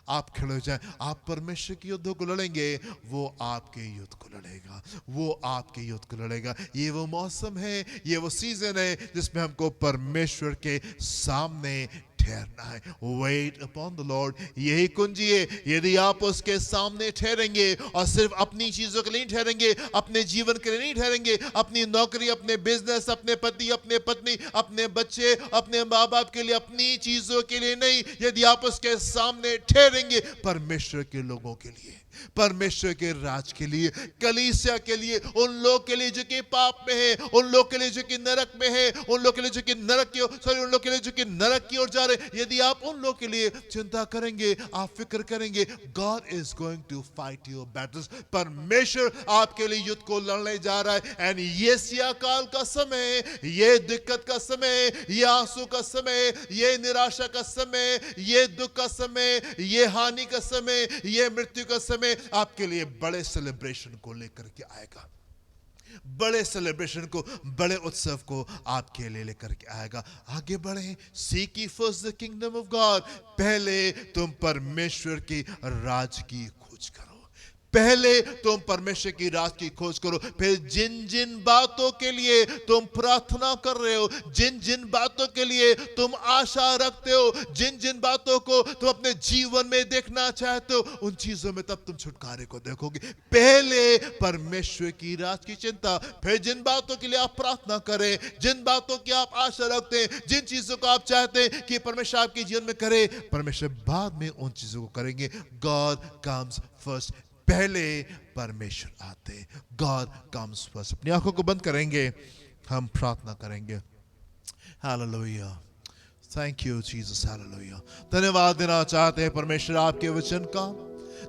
आप खड़े हो जाएं। आप परमेश्वर के युद्धों को लड़ेंगे, वो आपके युद्ध को लड़ेगा, वो आपके युद्ध को लड़ेगा। ये वो मौसम है, ये वो सीजन है जिसमें हमको परमेश्वर के सामने ठहरना है। वेट अपॉन द लॉर्ड, यही कुंजी है। यदि आप उसके सामने ठहरेंगे और सिर्फ अपनी चीजों के लिए नहीं ठहरेंगे, अपने जीवन के लिए नहीं ठहरेंगे, अपनी नौकरी, अपने बिजनेस, अपने पति, अपने पत्नी, अपने बच्चे, अपने माँ बाप के लिए, अपनी चीजों के लिए नहीं, यदि आप उसके सामने ठहरेंगे परमेश्वर के लोगों के लिए, परमेश्वर के राज के लिए, कलीसिया के लिए, उन लोग के लिए जो कि पाप में है, उन लोग के लिए जो कि नरक में है, उन लोग के लिए जो कि उन लोग के लिए जो कि नरक की ओर जा रहे। यदि आप उन लोग के लिए चिंता करेंगे, आप फिक्र करेंगे, God is going to fight your battles. परमेश्वर आपके लिए युद्ध को लड़ने जा रहा है। एंड ये सिया काल का समय, ये दिक्कत का समय, ये आंसू का समय, ये निराशा का समय, ये दुख का समय, ये हानि का समय, ये मृत्यु का समय आपके लिए बड़े सेलिब्रेशन को लेकर के आएगा। बड़े सेलिब्रेशन को, बड़े उत्सव को आपके लिए लेकर के आएगा। आगे बढ़े, seek ye first the kingdom of God। पहले तुम परमेश्वर की राज की खोज करो, पहले तुम परमेश्वर की राज की खोज करो। फिर जिन जिन बातों के लिए तुम प्रार्थना कर रहे हो, जिन जिन बातों के लिए तुम आशा रखते हो, जिन जिन बातों को तुम अपने जीवन में देखना चाहते हो, उन चीजों में तब तुम छुटकारे को देखोगे। पहले परमेश्वर की राज की चिंता, फिर जिन बातों के लिए आप प्रार्थना करें, जिन बातों की आप आशा रखते हैं, जिन चीजों को आप चाहते हैं कि परमेश्वर आपके जीवन में करे, परमेश्वर बाद में उन चीजों को करेंगे। God comes first. पहले परमेश्वर आते, गॉड कम्स फर्स्ट। अपनी आंखों को बंद करेंगे, हम प्रार्थना करेंगे। Hallelujah, thank you Jesus, hallelujah. धन्यवाद देना चाहते हैं परमेश्वर आपके वचन का,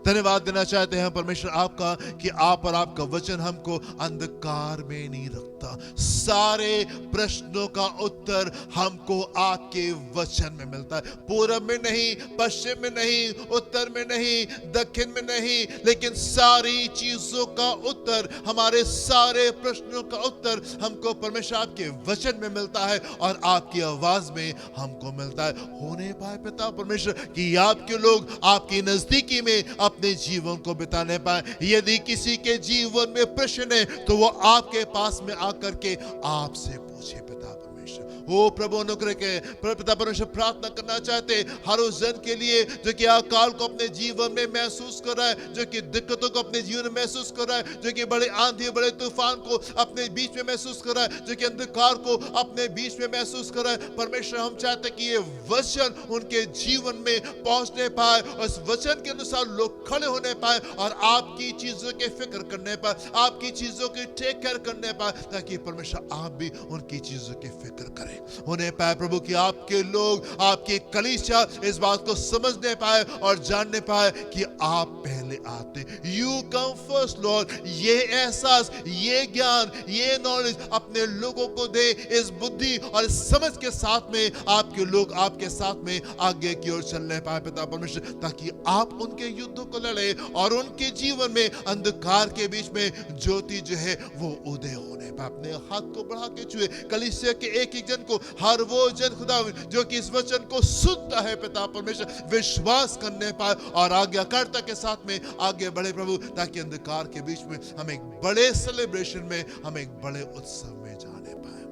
धन्यवाद देना चाहते हैं परमेश्वर आपका कि आप और आपका वचन हमको अंधकार में नहीं रखता। सारे प्रश्नों का उत्तर हमको आपके वचन में मिलता है। पूरब में नहीं, पश्चिम में नहीं, उत्तर में नहीं, दक्षिण में नहीं, लेकिन सारी चीजों का उत्तर, हमारे सारे प्रश्नों का उत्तर हमको परमेश्वर आपके वचन में मिलता है और आपकी आवाज में हमको मिलता है। होने पाए पिता परमेश्वर कि आपके लोग आपकी नजदीकी में अपने जीवन को बिताने पाए। यदि किसी के जीवन में प्रश्न है तो वो आपके पास में आकर के आपसे पूछे पिता परमेश्वर। ओ प्रभु अनुग्रह के पिता परमेश्वर, प्रार्थना करना चाहते हर उस जन के लिए जो कि अकाल को अपने जीवन में महसूस कर रहा है, जो कि दिक्कतों को अपने जीवन में महसूस कर रहा है, जो कि बड़े आंधी बड़े तूफान को अपने बीच में महसूस कर रहा है, जो कि अंधकार को अपने बीच में महसूस कर रहा है। परमेश्वर, हम चाहते कि ये वचन उनके जीवन में पहुंचने पाए, उस वचन के अनुसार लोग खड़े होने पाए और आपकी चीजों के फिक्र करने पाए, आपकी चीजों की टेक केयर करने पाए, ताकि परमेश्वर आप भी उनकी चीजों की फिक्र करें। होने पाए प्रभु कि आपके लोग, आपके कलीसिया इस बात को समझने पाए और जानने पाए कि आप पहले आते। You come first Lord. ये एहसास, ये ज्ञान, ये नॉलेज अपने लोगों को दे, इस बुद्धि और इस समझ के साथ में आपके लोग आपके साथ में आगे की ओर चलने पाए पिता परमेश्वर, ताकि आप उनके युद्धों को लड़े और उनके जीवन में अंधकार के बीच में ज्योति जो है वो उदय होने पाए। अपने हाथ को बढ़ा के छुए कलीसिया के एक एक जन को, हर वो जन खुदा जो कि इस वचन को सुनता है पिता परमेश्वर, विश्वास करने पाए और आज्ञाकारिता के साथ में आगे बढ़े प्रभु, ताकि अंधकार के बीच में हम एक बड़े सेलिब्रेशन में, हम एक बड़े उत्सव में जाने पाए।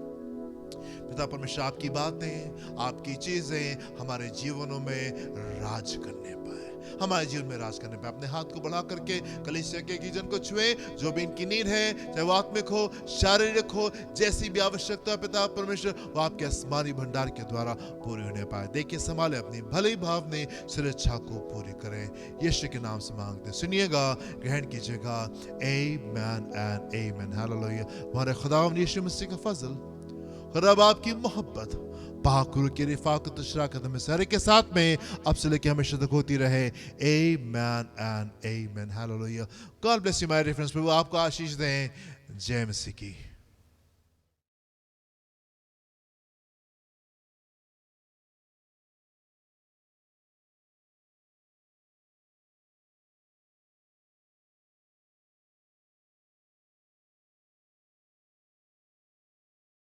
पिता परमेश्वर, आपकी बातें, आपकी चीजें हमारे जीवनों में राज करने पाए, हमारे जीवन में राज करने पाए। अपने हाथ को बढ़ा करके कलीसिया के एक जन को छुए, जो भी इनकी नीड है, चाहे वो आत्मिक हो, शारीरिक हो, जैसी भी आवश्यकता है पिता परमेश्वर, वो आपके आसमानी भंडार के द्वारा पूरी होने पाए। देखिए, संभाले, अपनी भली भावने सिर इच्छा को पूरी करें। यीशु के नाम से मांगते, सुनिएगा, ग्रहण कीजिएगा। आमीन एंड आमीन। हालेलुया। हमारे खुदावंद यीशु मसीह का फजल, रब आपकी मोहब्बत, पाकुर की रिफाकत शराकत में सारे के साथ में अब से लेकर हमेशा तक होती रहे। Amen and amen. Hallelujah. God bless you my dear friends. प्रभु आपको आशीष दें। जय मसीह की।